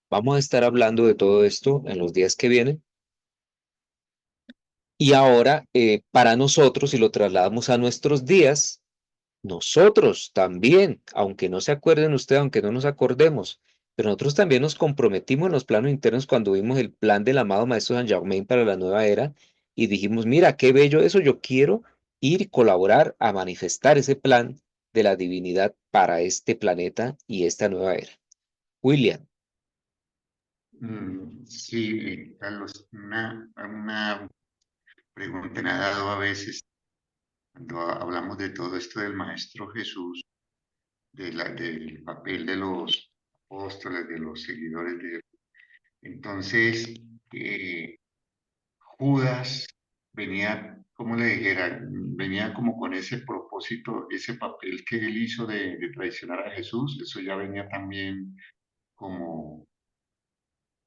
Vamos a estar hablando de todo esto en los días que vienen. Y ahora, para nosotros, si lo trasladamos a nuestros días, nosotros también, aunque no se acuerden ustedes, aunque no nos acordemos, pero nosotros también nos comprometimos en los planos internos cuando vimos el plan del amado Maestro Saint Germain para la nueva era y dijimos, mira, qué bello eso, yo quiero ir y colaborar a manifestar ese plan de la divinidad para este planeta y esta nueva era. William, Sí, Carlos, una pregunta me ha dado a veces cuando hablamos de todo esto del Maestro Jesús, del papel de los apóstoles, de los seguidores de él. Entonces, Judas venía, como le dijera, venía como con ese propósito, ese papel que él hizo de traicionar a Jesús, eso ya venía también como,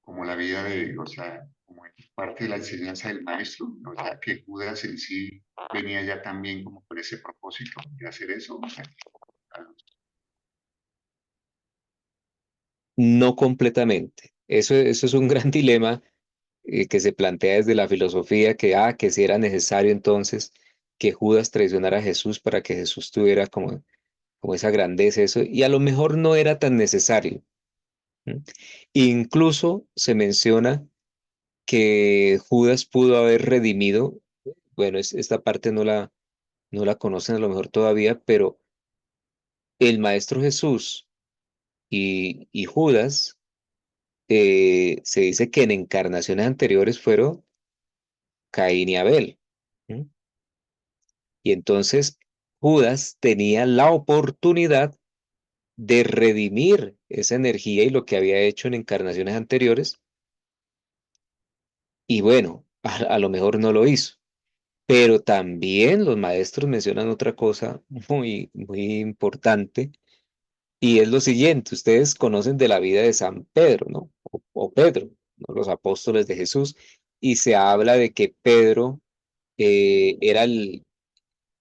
como la vida de, o sea, como parte de la enseñanza del maestro, o sea, que Judas en sí venía ya también como con ese propósito de hacer eso. O sea, no completamente. Eso es un gran dilema que se plantea desde la filosofía, que si era necesario entonces que Judas traicionara a Jesús para que Jesús tuviera como esa grandeza, eso, y a lo mejor no era tan necesario. ¿M? Incluso se menciona que Judas pudo haber redimido, bueno, esta parte no la conocen a lo mejor todavía, pero el Maestro Jesús y Judas, se dice que en encarnaciones anteriores fueron Caín y Abel. ¿M? Y entonces Judas tenía la oportunidad de redimir esa energía y lo que había hecho en encarnaciones anteriores. Y bueno, a lo mejor no lo hizo. Pero también los maestros mencionan otra cosa muy importante y es lo siguiente. Ustedes conocen de la vida de San Pedro, ¿no? O Pedro, ¿no? Los apóstoles de Jesús. Y se habla de que Pedro era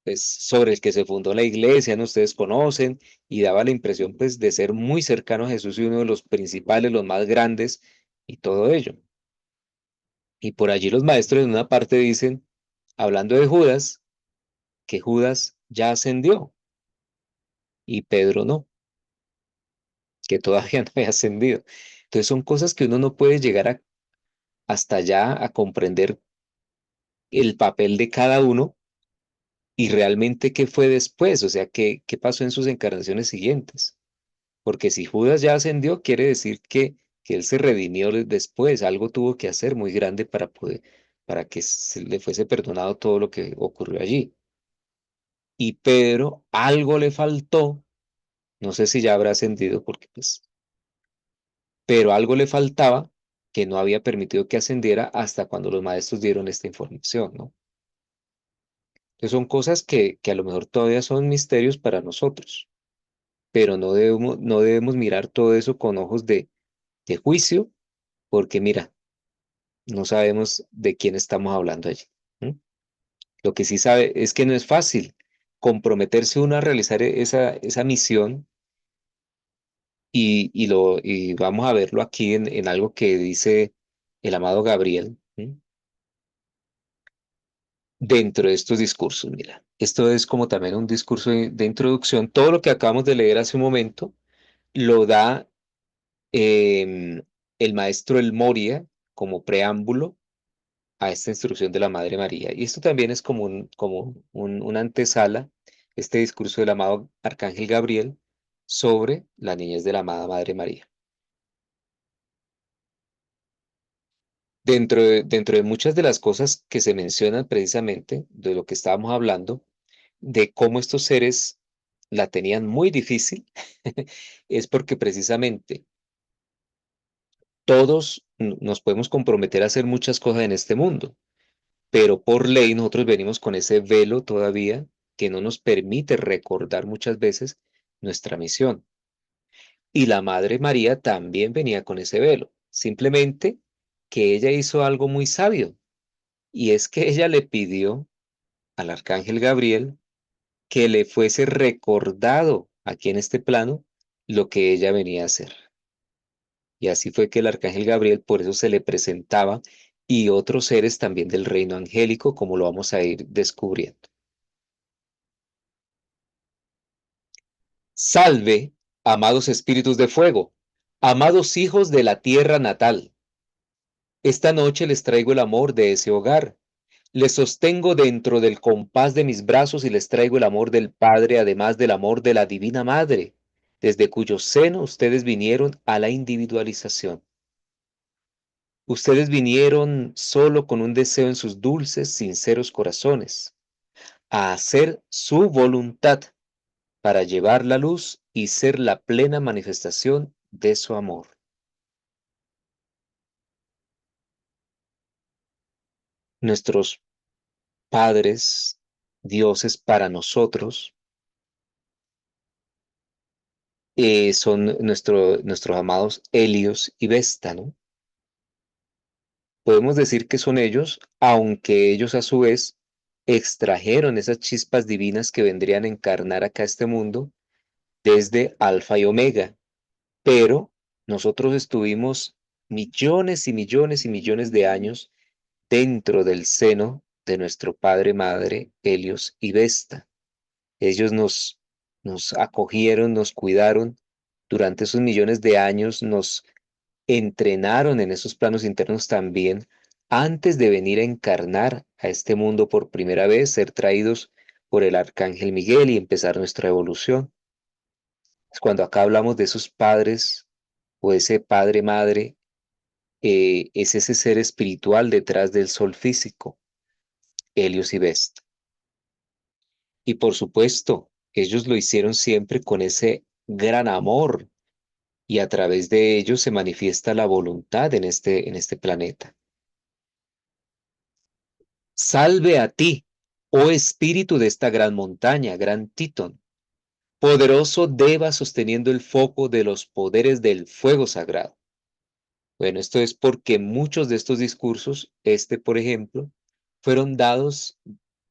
pues, sobre el que se fundó la iglesia, ¿no? Ustedes conocen, y daba la impresión, pues, de ser muy cercano a Jesús y uno de los principales, los más grandes, y todo ello. Y por allí los maestros en una parte dicen, hablando de Judas, que Judas ya ascendió y Pedro no, que todavía no había ascendido. Entonces son cosas que uno no puede llegar hasta allá a comprender el papel de cada uno y realmente qué fue después, o sea, qué pasó en sus encarnaciones siguientes. Porque si Judas ya ascendió, quiere decir que él se redimió después, algo tuvo que hacer muy grande para que se le fuese perdonado todo lo que ocurrió allí. Y Pedro, algo le faltó, no sé si ya habrá ascendido, porque pues, pero algo le faltaba que no había permitido que ascendiera hasta cuando los maestros dieron esta información, ¿no? Entonces son cosas que a lo mejor todavía son misterios para nosotros, pero no debemos mirar todo eso con ojos de juicio, porque mira, no sabemos de quién estamos hablando allí. ¿M? Lo que sí sabe es que no es fácil comprometerse uno a realizar esa misión y vamos a verlo aquí en algo que dice el amado Gabriel. ¿M? Dentro de estos discursos. Mira, esto es como también un discurso de introducción. Todo lo que acabamos de leer hace un momento lo da em, el maestro El Moria como preámbulo a esta instrucción de la Madre María. Y esto también es como una antesala, este discurso del amado Arcángel Gabriel sobre la niñez de la amada Madre María. Dentro de muchas de las cosas que se mencionan precisamente, de lo que estábamos hablando, de cómo estos seres la tenían muy difícil, es porque precisamente todos nos podemos comprometer a hacer muchas cosas en este mundo, pero por ley nosotros venimos con ese velo todavía que no nos permite recordar muchas veces nuestra misión. Y la Madre María también venía con ese velo, simplemente que ella hizo algo muy sabio, y es que ella le pidió al Arcángel Gabriel que le fuese recordado aquí en este plano lo que ella venía a hacer. Y así fue que el arcángel Gabriel por eso se le presentaba y otros seres también del reino angélico, como lo vamos a ir descubriendo. Salve, amados espíritus de fuego, amados hijos de la tierra natal. Esta noche les traigo el amor de ese hogar. Les sostengo dentro del compás de mis brazos y les traigo el amor del Padre, además del amor de la Divina Madre, desde cuyo seno ustedes vinieron a la individualización. Ustedes vinieron solo con un deseo en sus dulces, sinceros corazones, a hacer su voluntad para llevar la luz y ser la plena manifestación de su amor. Nuestros padres, dioses para nosotros, son nuestros amados Helios y Vesta, ¿no? Podemos decir que son ellos, aunque ellos a su vez extrajeron esas chispas divinas que vendrían a encarnar acá este mundo desde Alfa y Omega, pero nosotros estuvimos millones y millones y millones de años dentro del seno de nuestro padre, madre, Helios y Vesta. Ellos nos acogieron, nos cuidaron durante esos millones de años, nos entrenaron en esos planos internos también antes de venir a encarnar a este mundo por primera vez, ser traídos por el arcángel Miguel y empezar nuestra evolución. Cuando acá hablamos de esos padres o ese padre madre, es ese ser espiritual detrás del sol físico, Helios y Vesta. Y por supuesto, ellos lo hicieron siempre con ese gran amor y a través de ellos se manifiesta la voluntad en este planeta. Salve a ti, oh espíritu de esta gran montaña, gran Titón, poderoso Deva sosteniendo el foco de los poderes del fuego sagrado. Bueno, esto es porque muchos de estos discursos, por ejemplo, fueron dados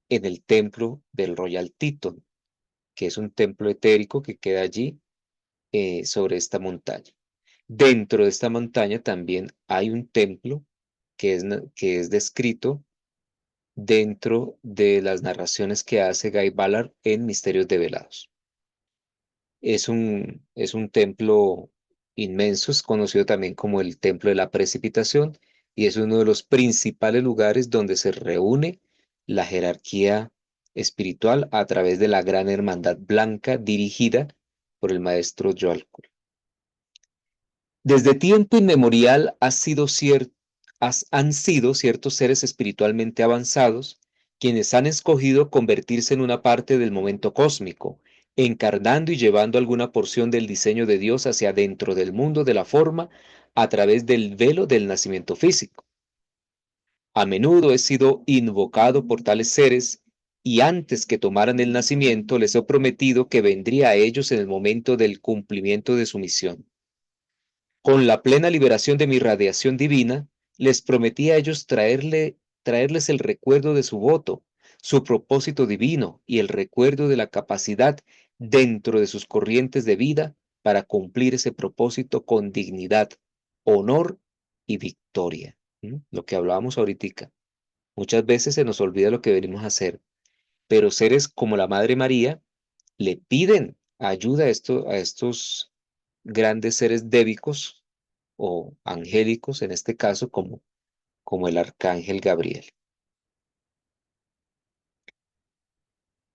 en el templo del Royal Teton, que es un templo etérico que queda allí sobre esta montaña. Dentro de esta montaña también hay un templo que es descrito dentro de las narraciones que hace Guy Ballard en Misterios Develados. Es un templo inmenso, es conocido también como el Templo de la Precipitación y es uno de los principales lugares donde se reúne la jerarquía espiritual a través de la Gran Hermandad Blanca dirigida por el maestro Joalcul. Desde tiempo inmemorial han sido ciertos seres espiritualmente avanzados quienes han escogido convertirse en una parte del momento cósmico, encarnando y llevando alguna porción del diseño de Dios hacia dentro del mundo de la forma a través del velo del nacimiento físico. A menudo he sido invocado por tales seres y antes que tomaran el nacimiento les he prometido que vendría a ellos en el momento del cumplimiento de su misión. Con la plena liberación de mi radiación divina, les prometí a ellos traerles el recuerdo de su voto, su propósito divino y el recuerdo de la capacidad dentro de sus corrientes de vida para cumplir ese propósito con dignidad, honor y victoria. Lo que hablábamos ahorita. Muchas veces se nos olvida lo que venimos a hacer, pero seres como la Madre María le piden ayuda a estos grandes seres débicos o angélicos, en este caso, como el arcángel Gabriel.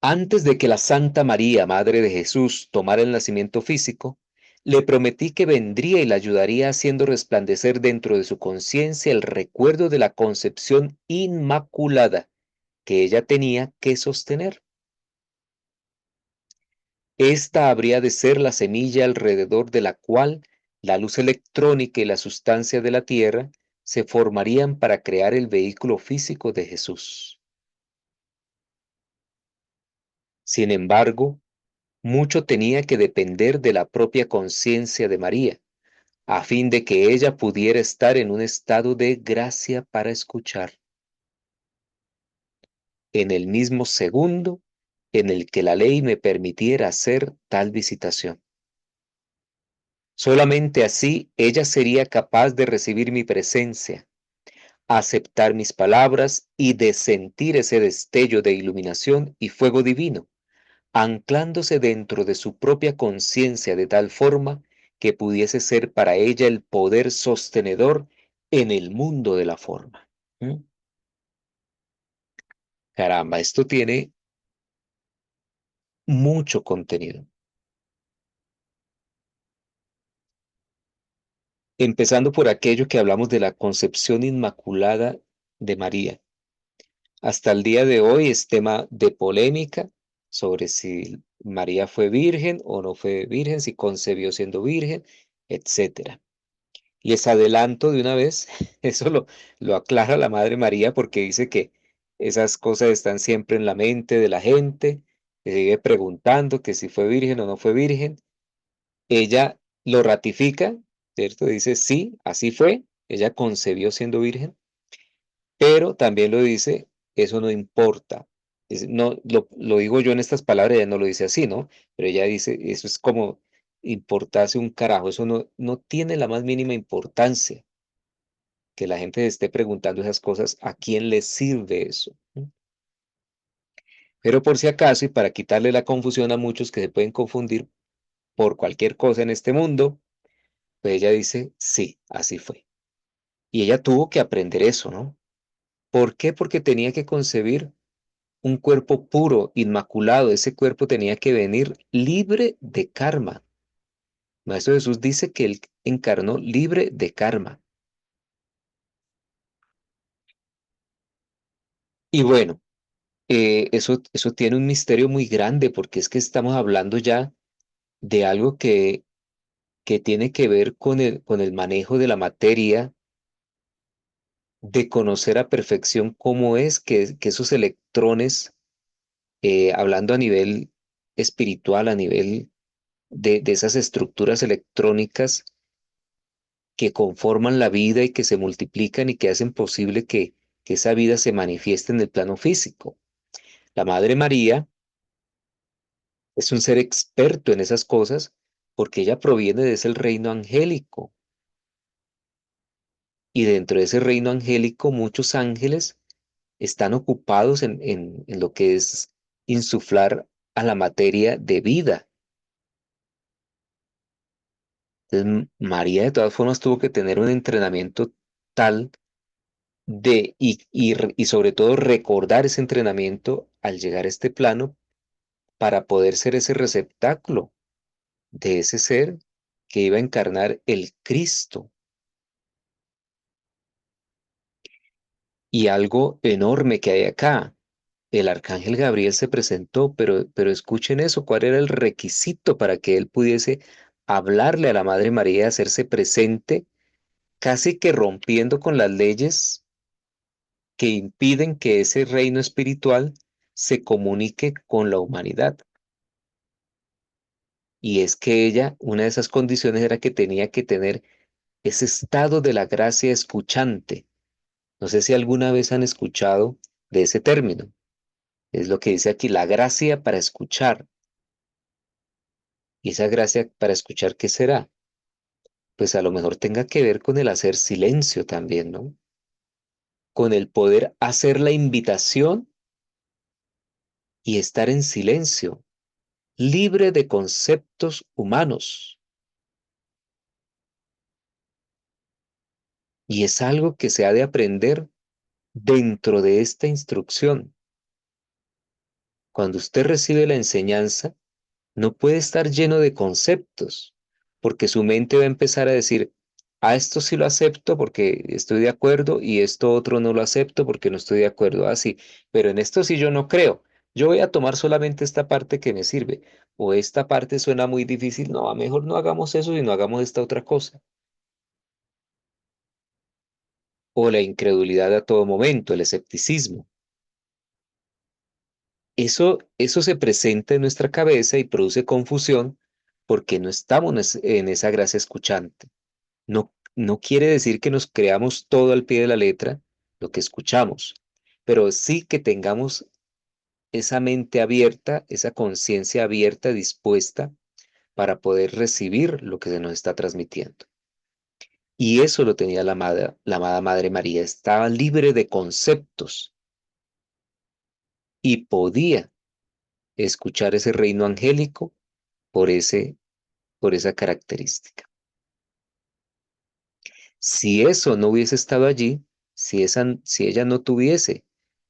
Antes de que la Santa María, Madre de Jesús, tomara el nacimiento físico, le prometí que vendría y la ayudaría haciendo resplandecer dentro de su conciencia el recuerdo de la concepción inmaculada que ella tenía que sostener. Esta habría de ser la semilla alrededor de la cual la luz electrónica y la sustancia de la Tierra se formarían para crear el vehículo físico de Jesús. Sin embargo, mucho tenía que depender de la propia conciencia de María, a fin de que ella pudiera estar en un estado de gracia para escuchar. En el mismo segundo en el que la ley me permitiera hacer tal visitación. Solamente así ella sería capaz de recibir mi presencia, aceptar mis palabras y de sentir ese destello de iluminación y fuego divino, anclándose dentro de su propia conciencia de tal forma que pudiese ser para ella el poder sostenedor en el mundo de la forma. ¿Mm? Caramba, esto tiene mucho contenido. Empezando por aquello que hablamos de la concepción inmaculada de María. Hasta el día de hoy es tema de polémica sobre si María fue virgen o no fue virgen, si concebió siendo virgen, etcétera. Les adelanto de una vez, eso lo aclara la Madre María porque dice que esas cosas están siempre en la mente de la gente, que sigue preguntando que si fue virgen o no fue virgen. Ella lo ratifica, ¿cierto? Dice, sí, así fue, ella concebió siendo virgen, pero también lo dice, eso no importa. No, lo digo yo en estas palabras, ella no lo dice así, ¿no? Pero ella dice, eso es como importarse un carajo, eso no tiene la más mínima importancia que la gente se esté preguntando esas cosas, ¿a quién le sirve eso? ¿Mm? Pero por si acaso, y para quitarle la confusión a muchos que se pueden confundir por cualquier cosa en este mundo, pues ella dice, sí, así fue. Y ella tuvo que aprender eso, ¿no? ¿Por qué? Porque tenía que concebir un cuerpo puro, inmaculado. Ese cuerpo tenía que venir libre de karma. Maestro Jesús dice que él encarnó libre de karma. Y bueno, eso tiene un misterio muy grande porque es que estamos hablando ya de algo que tiene que ver con el manejo de la materia, de conocer a perfección cómo es que esos electrones, hablando a nivel espiritual, a nivel de esas estructuras electrónicas que conforman la vida y que se multiplican y que hacen posible que esa vida se manifieste en el plano físico. La Madre María es un ser experto en esas cosas porque ella proviene de ese reino angélico. Y dentro de ese reino angélico, muchos ángeles están ocupados en lo que es insuflar a la materia de vida. Entonces, María de todas formas tuvo que tener un entrenamiento tal y sobre todo recordar ese entrenamiento al llegar a este plano para poder ser ese receptáculo de ese ser que iba a encarnar el Cristo. Y algo enorme que hay acá. El arcángel Gabriel se presentó, pero escuchen eso, ¿cuál era el requisito para que él pudiese hablarle a la Madre María, hacerse presente, casi que rompiendo con las leyes que impiden que ese reino espiritual se comunique con la humanidad? Y es que ella, una de esas condiciones era que tenía que tener ese estado de la gracia escuchante. No sé si alguna vez han escuchado de ese término. Es lo que dice aquí, la gracia para escuchar. Y esa gracia para escuchar, ¿qué será? Pues a lo mejor tenga que ver con el hacer silencio también, ¿no? Con el poder hacer la invitación y estar en silencio, libre de conceptos humanos. Y es algo que se ha de aprender dentro de esta instrucción. Cuando usted recibe la enseñanza, no puede estar lleno de conceptos, porque su mente va a empezar a decir, a esto sí lo acepto porque estoy de acuerdo y esto otro no lo acepto porque no estoy de acuerdo, así, pero en esto sí yo no creo. Yo voy a tomar solamente esta parte que me sirve, o esta parte suena muy difícil, no, a mejor no hagamos eso y no hagamos esta otra cosa. O la incredulidad a todo momento, el escepticismo. Eso se presenta en nuestra cabeza y produce confusión porque no estamos en esa gracia escuchante. No quiere decir que nos creamos todo al pie de la letra lo que escuchamos, pero sí que tengamos esa mente abierta, esa conciencia abierta, dispuesta para poder recibir lo que se nos está transmitiendo. Y eso lo tenía la amada Madre María. Estaba libre de conceptos y podía escuchar ese reino angélico por por esa característica. Si eso no hubiese estado allí, si ella no tuviese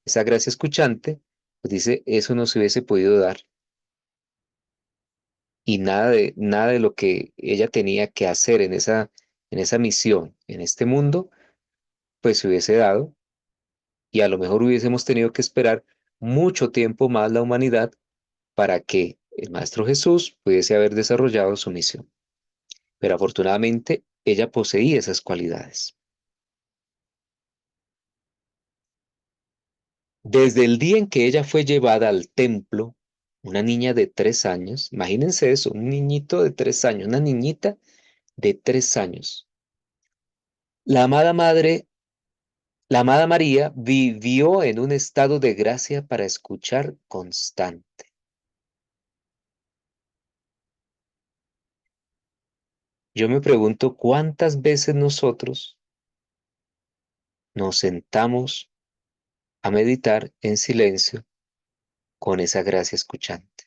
esa gracia escuchante, pues dice, eso no se hubiese podido dar. Y nada de lo que ella tenía que hacer en esa misión, en este mundo, pues se hubiese dado. Y a lo mejor hubiésemos tenido que esperar mucho tiempo más la humanidad para que el Maestro Jesús pudiese haber desarrollado su misión. Pero afortunadamente ella poseía esas cualidades. Desde el día en que ella fue llevada al templo, una niña de 3 años, imagínense eso, un niñito de 3 años, una niñita de 3 años. La amada madre, la amada María vivió en un estado de gracia para escuchar constante. Yo me pregunto cuántas veces nosotros nos sentamos a meditar en silencio con esa gracia escuchante.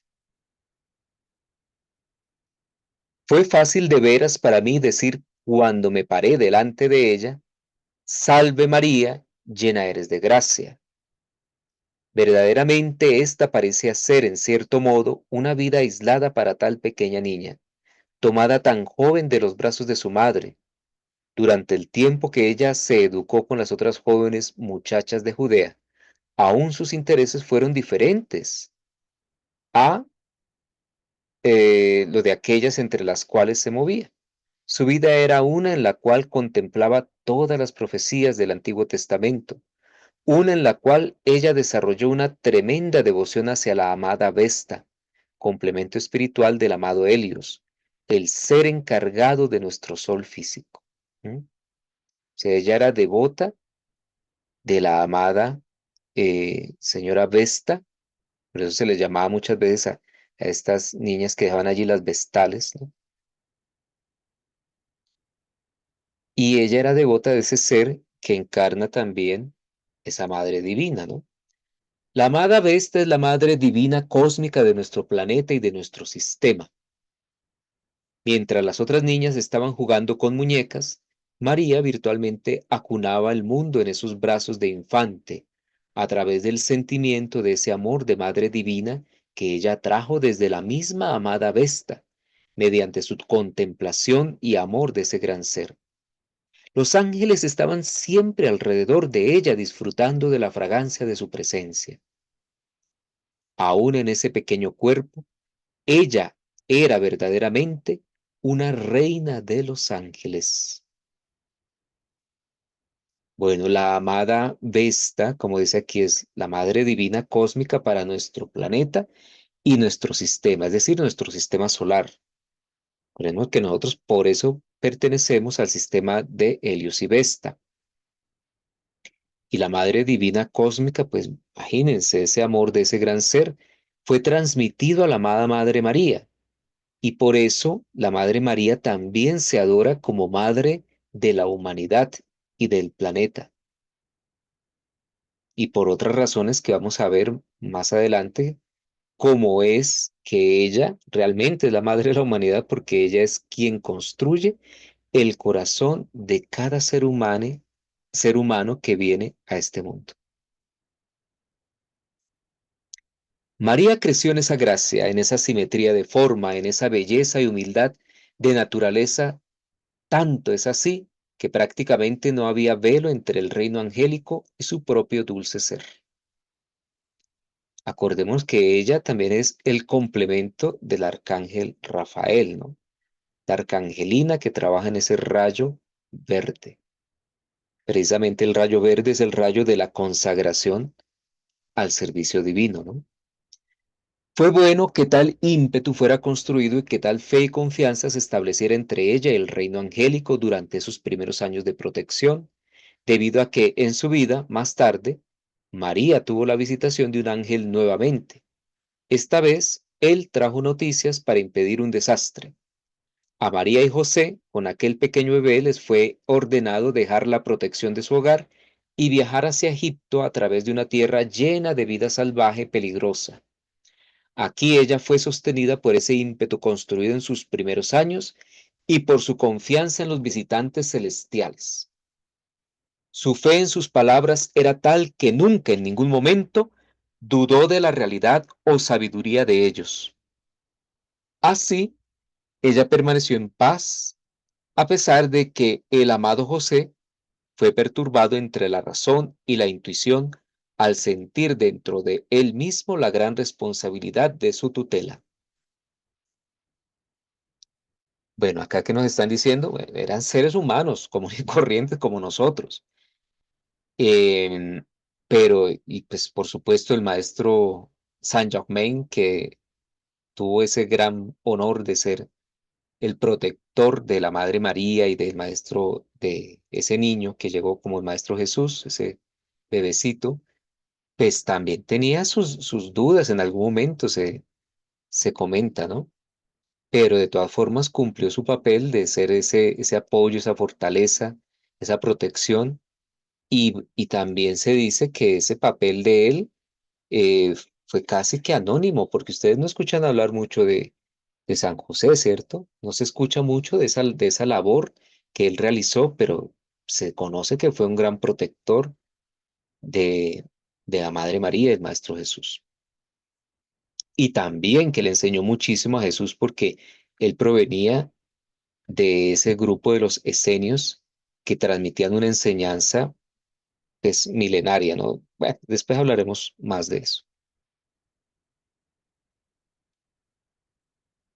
Fue fácil de veras para mí decir cuando me paré delante de ella, Salve María, llena eres de gracia. Verdaderamente esta parecía ser, en cierto modo, una vida aislada para tal pequeña niña, tomada tan joven de los brazos de su madre. Durante el tiempo que ella se educó con las otras jóvenes muchachas de Judea, aún sus intereses fueron diferentes a lo de aquellas entre las cuales se movía. Su vida era una en la cual contemplaba todas las profecías del Antiguo Testamento, una en la cual ella desarrolló una tremenda devoción hacia la amada Vesta, complemento espiritual del amado Helios, el ser encargado de nuestro sol físico. ¿Mm? O sea, ella era devota de la amada señora Vesta, por eso se les llamaba muchas veces a estas niñas que dejaban allí las vestales, ¿no? Y ella era devota de ese ser que encarna también esa madre divina, ¿no? La amada Vesta es la madre divina cósmica de nuestro planeta y de nuestro sistema. Mientras las otras niñas estaban jugando con muñecas, María virtualmente acunaba el mundo en esos brazos de infante, a través del sentimiento de ese amor de madre divina que ella trajo desde la misma amada Vesta, mediante su contemplación y amor de ese gran ser. Los ángeles estaban siempre alrededor de ella disfrutando de la fragancia de su presencia. Aún en ese pequeño cuerpo, ella era verdaderamente una reina de los ángeles. Bueno, la amada Vesta, como dice aquí, es la madre divina cósmica para nuestro planeta y nuestro sistema, es decir, nuestro sistema solar. Recordemos que nosotros por eso pertenecemos al sistema de Helios y Vesta. Y la Madre Divina Cósmica, pues imagínense, ese amor de ese gran ser fue transmitido a la amada Madre María. Y por eso la Madre María también se adora como Madre de la humanidad y del planeta. Y por otras razones que vamos a ver más adelante, cómo es que ella realmente es la Madre de la humanidad, porque ella es quien construye el corazón de cada ser humano que viene a este mundo. María creció en esa gracia, en esa simetría de forma, en esa belleza y humildad de naturaleza. Tanto es así que prácticamente no había velo entre el reino angélico y su propio dulce ser. Acordemos que ella también es el complemento del arcángel Rafael, ¿no? La arcangelina que trabaja en ese rayo verde. Precisamente el rayo verde es el rayo de la consagración al servicio divino, ¿no? Fue bueno que tal ímpetu fuera construido y que tal fe y confianza se estableciera entre ella y el reino angélico durante sus primeros años de protección, debido a que en su vida, más tarde, María tuvo la visitación de un ángel nuevamente. Esta vez, él trajo noticias para impedir un desastre. A María y José, con aquel pequeño bebé, les fue ordenado dejar la protección de su hogar y viajar hacia Egipto a través de una tierra llena de vida salvaje peligrosa. Aquí ella fue sostenida por ese ímpetu construido en sus primeros años y por su confianza en los visitantes celestiales. Su fe en sus palabras era tal que nunca en ningún momento dudó de la realidad o sabiduría de ellos. Así, ella permaneció en paz, a pesar de que el amado José fue perturbado entre la razón y la intuición al sentir dentro de él mismo la gran responsabilidad de su tutela. Bueno, acá que nos están diciendo, bueno, eran seres humanos, comunes y corrientes como nosotros. Em, pero, y pues por supuesto, el maestro Saint-Germain, que tuvo ese gran honor de ser el protector de la Madre María y del maestro, de ese niño que llegó como el Maestro Jesús, ese bebecito, pues también tenía sus dudas en algún momento, se comenta, ¿no? Pero de todas formas cumplió su papel de ser ese apoyo, esa fortaleza, esa protección, y también se dice que ese papel de él fue casi que anónimo, porque ustedes no escuchan hablar mucho de San José, ¿cierto? No se escucha mucho de esa labor que él realizó, pero se conoce que fue un gran protector de, de la Madre María y el Maestro Jesús. Y también que le enseñó muchísimo a Jesús porque él provenía de ese grupo de los esenios que transmitían una enseñanza pues milenaria, ¿no? Bueno, después hablaremos más de eso.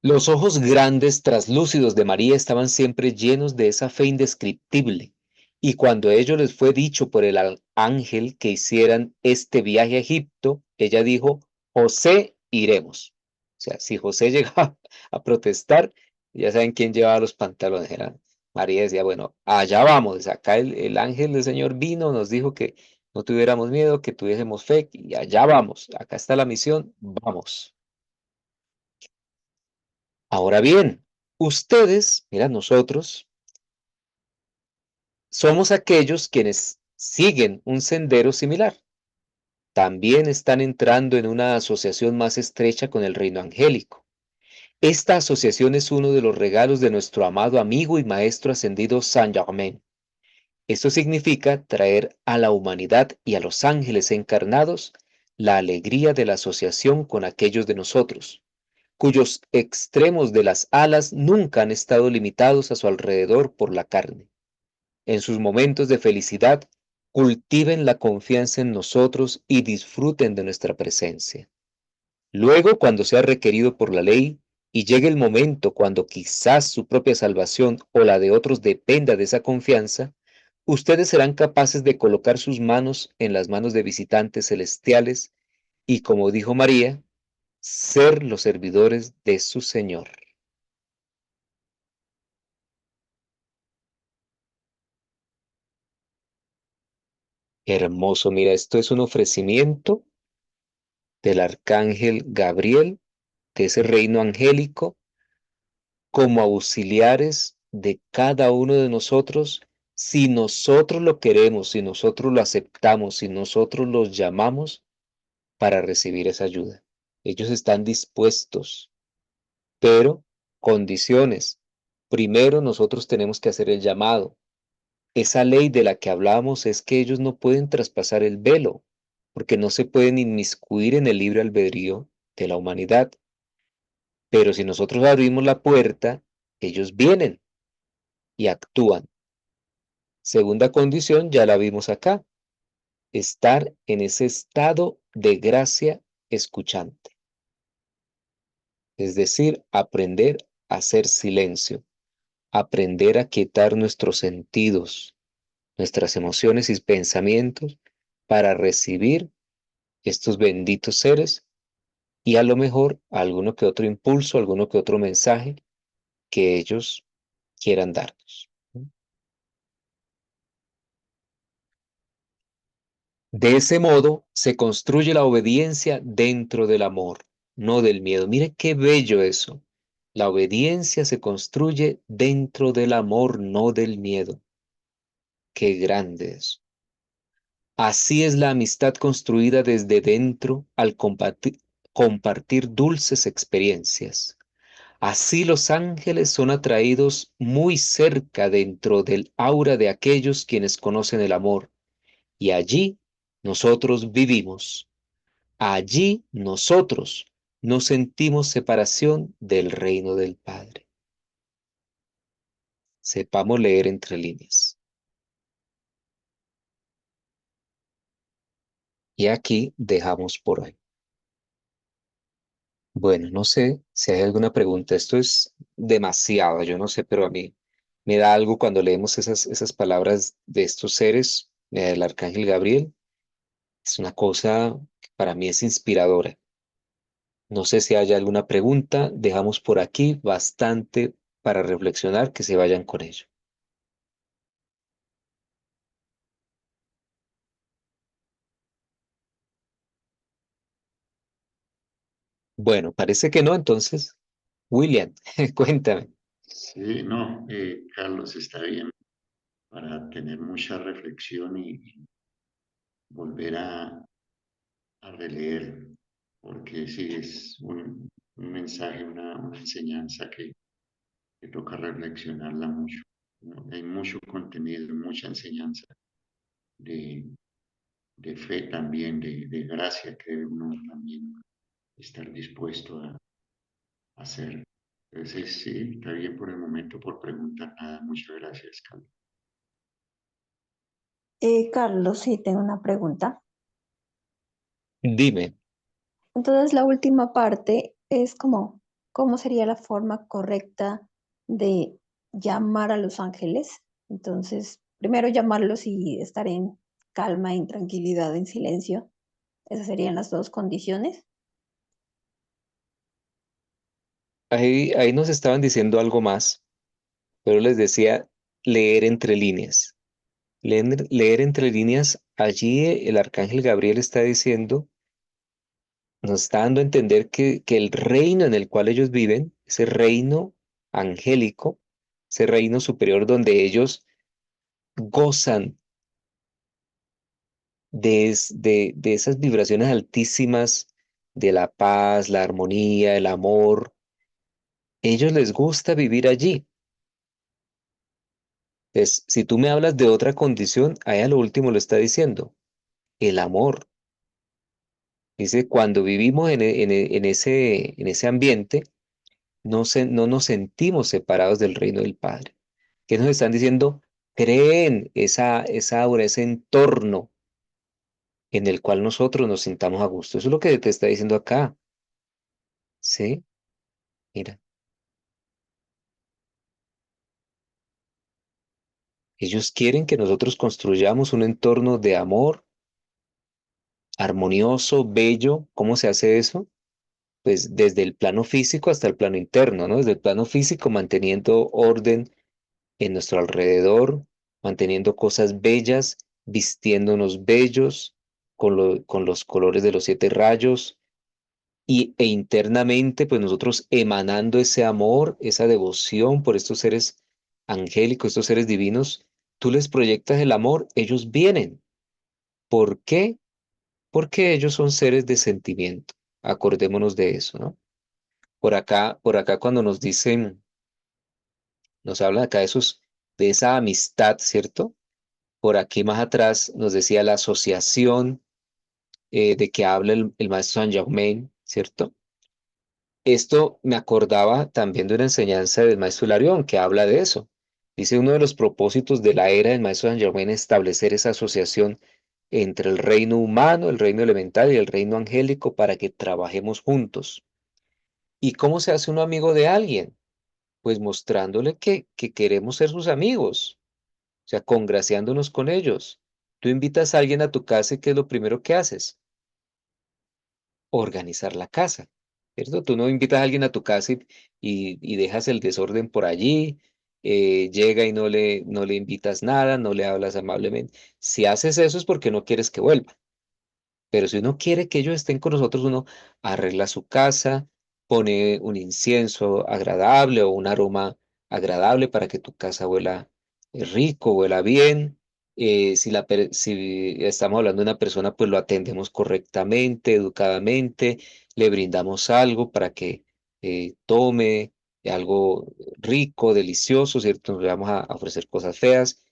Los ojos grandes, traslúcidos de María estaban siempre llenos de esa fe indescriptible, y cuando a ellos les fue dicho por el ángel que hicieran este viaje a Egipto, ella dijo, José, iremos. O sea, si José llegaba a protestar, ya saben quién llevaba los pantalones. María decía, bueno, allá vamos. Acá el ángel del Señor vino, nos dijo que no tuviéramos miedo, que tuviésemos fe, y allá vamos. Acá está la misión, vamos. Ahora bien, ustedes, mira, nosotros somos aquellos quienes siguen un sendero similar. También están entrando en una asociación más estrecha con el reino angélico. Esta asociación es uno de los regalos de nuestro amado amigo y maestro ascendido Saint Germain. Esto significa traer a la humanidad y a los ángeles encarnados la alegría de la asociación con aquellos de nosotros cuyos extremos de las alas nunca han estado limitados a su alrededor por la carne. En sus momentos de felicidad, cultiven la confianza en nosotros y disfruten de nuestra presencia. Luego, cuando sea requerido por la ley y llegue el momento cuando quizás su propia salvación o la de otros dependa de esa confianza, ustedes serán capaces de colocar sus manos en las manos de visitantes celestiales y, como dijo María, ser los servidores de su Señor. Hermoso, mira, esto es un ofrecimiento del arcángel Gabriel, de ese reino angélico, como auxiliares de cada uno de nosotros, si nosotros lo queremos, si nosotros lo aceptamos, si nosotros los llamamos para recibir esa ayuda. Ellos están dispuestos, pero condiciones. Primero nosotros tenemos que hacer el llamado. Esa ley de la que hablamos es que ellos no pueden traspasar el velo, porque no se pueden inmiscuir en el libre albedrío de la humanidad. Pero si nosotros abrimos la puerta, ellos vienen y actúan. Segunda condición, ya la vimos acá, estar en ese estado de gracia escuchante. Es decir, aprender a hacer silencio, aprender a quietar nuestros sentidos, nuestras emociones y pensamientos para recibir estos benditos seres y a lo mejor alguno que otro impulso, alguno que otro mensaje que ellos quieran darnos. De ese modo se construye la obediencia dentro del amor, no del miedo. Mire qué bello eso. La obediencia se construye dentro del amor, no del miedo. Qué grande es. Así es la amistad construida desde dentro al compartir dulces experiencias. Así los ángeles son atraídos muy cerca dentro del aura de aquellos quienes conocen el amor, y allí nosotros vivimos. Allí nosotros no sentimos separación del reino del Padre. Sepamos leer entre líneas. Y aquí dejamos por hoy. Bueno, no sé si hay alguna pregunta. Esto es demasiado, yo no sé, pero a mí me da algo cuando leemos esas palabras de estos seres, del Arcángel Gabriel. Es una cosa que para mí es inspiradora. No sé si hay alguna pregunta. Dejamos por aquí bastante para reflexionar, que se vayan con ello. Bueno, parece que no, entonces, William, cuéntame. Sí, no, Carlos, está bien para tener mucha reflexión y volver a releer, porque sí, es un mensaje, una enseñanza que toca reflexionarla mucho, ¿no? Hay mucho contenido, mucha enseñanza de, de fe también, de gracia que debe uno también estar dispuesto a hacer. Entonces, sí, está bien por el momento por preguntar nada. Muchas gracias, Carlos. Carlos, sí, tengo una pregunta. Dime. Entonces, la última parte es como, ¿cómo sería la forma correcta de llamar a los ángeles? Entonces, primero llamarlos y estar en calma, en tranquilidad, en silencio. Esas serían las dos condiciones. Ahí nos estaban diciendo algo más, pero les decía leer entre líneas. Leer entre líneas, allí el arcángel Gabriel está diciendo, nos está dando a entender que el reino en el cual ellos viven, ese reino angélico, ese reino superior donde ellos gozan de esas vibraciones altísimas de la paz, la armonía, el amor, ellos les gusta vivir allí. Entonces, si tú me hablas de otra condición, ahí a lo último lo está diciendo, el amor. Dice, cuando vivimos en ese ambiente, no nos sentimos separados del reino del Padre. ¿Qué nos están diciendo? Creen esa aura, ese entorno en el cual nosotros nos sintamos a gusto. Eso es lo que te está diciendo acá. ¿Sí? Mira, ellos quieren que nosotros construyamos un entorno de amor armonioso, bello. ¿Cómo se hace eso? Pues desde el plano físico hasta el plano interno, ¿no? Desde el plano físico manteniendo orden en nuestro alrededor, manteniendo cosas bellas, vistiéndonos bellos con los colores de los siete rayos e internamente, pues nosotros emanando ese amor, esa devoción por estos seres angélicos, estos seres divinos, tú les proyectas el amor, ellos vienen. ¿Por qué? Porque ellos son seres de sentimiento. Acordémonos de eso, ¿no? Por acá cuando nos dicen, nos hablan acá de esos, de esa amistad, ¿cierto? Por aquí más atrás nos decía la asociación de que habla el maestro Saint Germain, ¿cierto? Esto me acordaba también de una enseñanza del maestro Hilarión que habla de eso. Dice uno de los propósitos de la era del maestro Saint Germain es establecer esa asociación entre el reino humano, el reino elemental y el reino angélico para que trabajemos juntos. ¿Y cómo se hace uno amigo de alguien? Pues mostrándole que queremos ser sus amigos, o sea, congraciándonos con ellos. Tú invitas a alguien a tu casa y ¿qué es lo primero que haces? Organizar la casa, ¿cierto? Tú no invitas a alguien a tu casa y dejas el desorden por allí, llega y no le invitas nada, no le hablas amablemente. Si haces eso es porque no quieres que vuelva. Pero si uno quiere que ellos estén con nosotros, uno arregla su casa, pone un incienso agradable o un aroma agradable para que tu casa huela rico, huela bien. Si estamos hablando de una persona, pues lo atendemos correctamente, educadamente, le brindamos algo para que tome algo rico, delicioso, ¿cierto? No le vamos a ofrecer cosas feas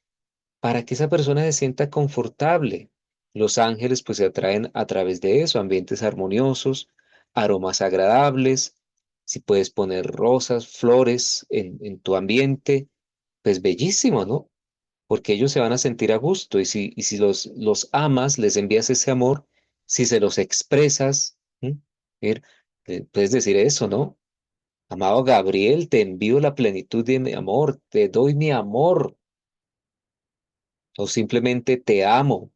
para que esa persona se sienta confortable. Los ángeles pues se atraen a través de eso, ambientes armoniosos, aromas agradables. Si puedes poner rosas, flores en tu ambiente, pues bellísimo, ¿no? Porque ellos se van a sentir a gusto y si los amas, les envías ese amor, si se los expresas, ¿m? Mir, puedes decir eso, ¿no? Amado Gabriel, te envío la plenitud de mi amor, te doy mi amor, o simplemente te amo.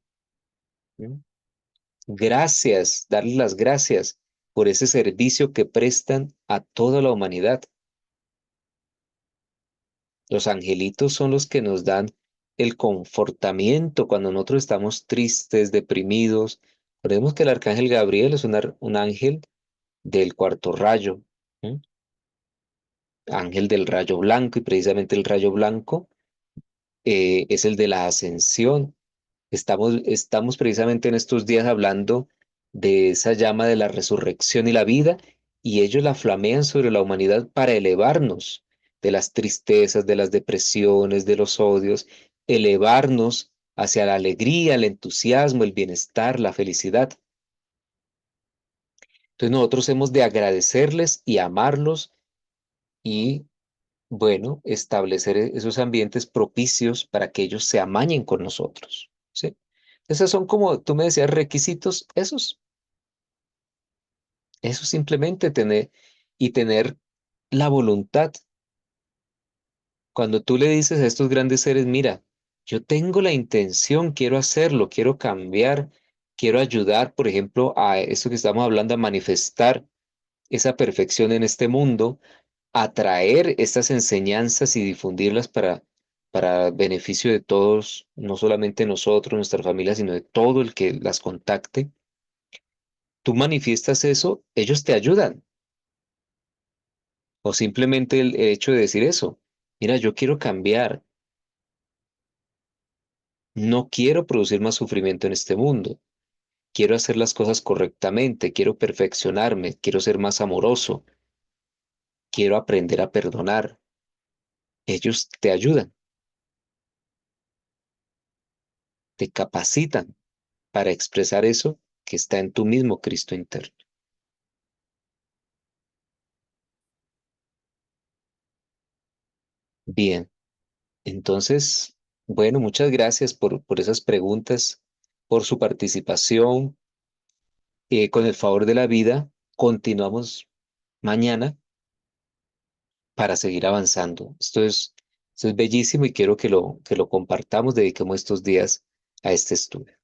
¿M? Gracias, darles las gracias por ese servicio que prestan a toda la humanidad. Los angelitos son los que nos dan el confortamiento cuando nosotros estamos tristes, deprimidos. Recordemos que el arcángel Gabriel es un ángel del cuarto rayo, ¿m? Ángel del rayo blanco, y precisamente el rayo blanco es el de la ascensión. Estamos precisamente en estos días hablando de esa llama de la resurrección y la vida, y ellos la flamean sobre la humanidad para elevarnos de las tristezas, de las depresiones, de los odios, elevarnos hacia la alegría, el entusiasmo, el bienestar, la felicidad. Entonces nosotros hemos de agradecerles y amarlos y, bueno, establecer esos ambientes propicios para que ellos se amañen con nosotros, ¿sí? Esos son, como tú me decías, requisitos, eso simplemente tener la voluntad. Cuando tú le dices a estos grandes seres, mira, yo tengo la intención, quiero hacerlo, quiero cambiar, quiero ayudar, por ejemplo, a esto que estamos hablando, a manifestar esa perfección en este mundo, a traer estas enseñanzas y difundirlas para beneficio de todos, no solamente nosotros, nuestra familia, sino de todo el que las contacte. Tú manifiestas eso, ellos te ayudan. O simplemente el hecho de decir eso, mira, yo quiero cambiar, no quiero producir más sufrimiento en este mundo, quiero hacer las cosas correctamente, quiero perfeccionarme, quiero ser más amoroso, quiero aprender a perdonar. Ellos te ayudan, te capacitan para expresar eso que está en tu mismo Cristo interno. Bien, entonces, bueno, muchas gracias por esas preguntas, por su participación. Con el favor de la vida, continuamos mañana para seguir avanzando. Esto es bellísimo y quiero que lo compartamos, dediquemos estos días a este estudio.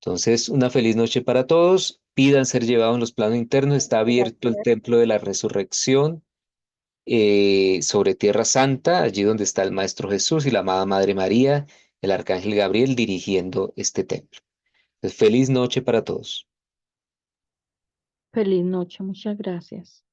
Entonces, una feliz noche para todos. Pidan ser llevados en los planos internos. Está abierto el Gracias. templo de la resurrección sobre Tierra Santa, allí donde está el Maestro Jesús y la amada Madre María, el Arcángel Gabriel dirigiendo este templo. Entonces, feliz noche para todos. Feliz noche, muchas gracias.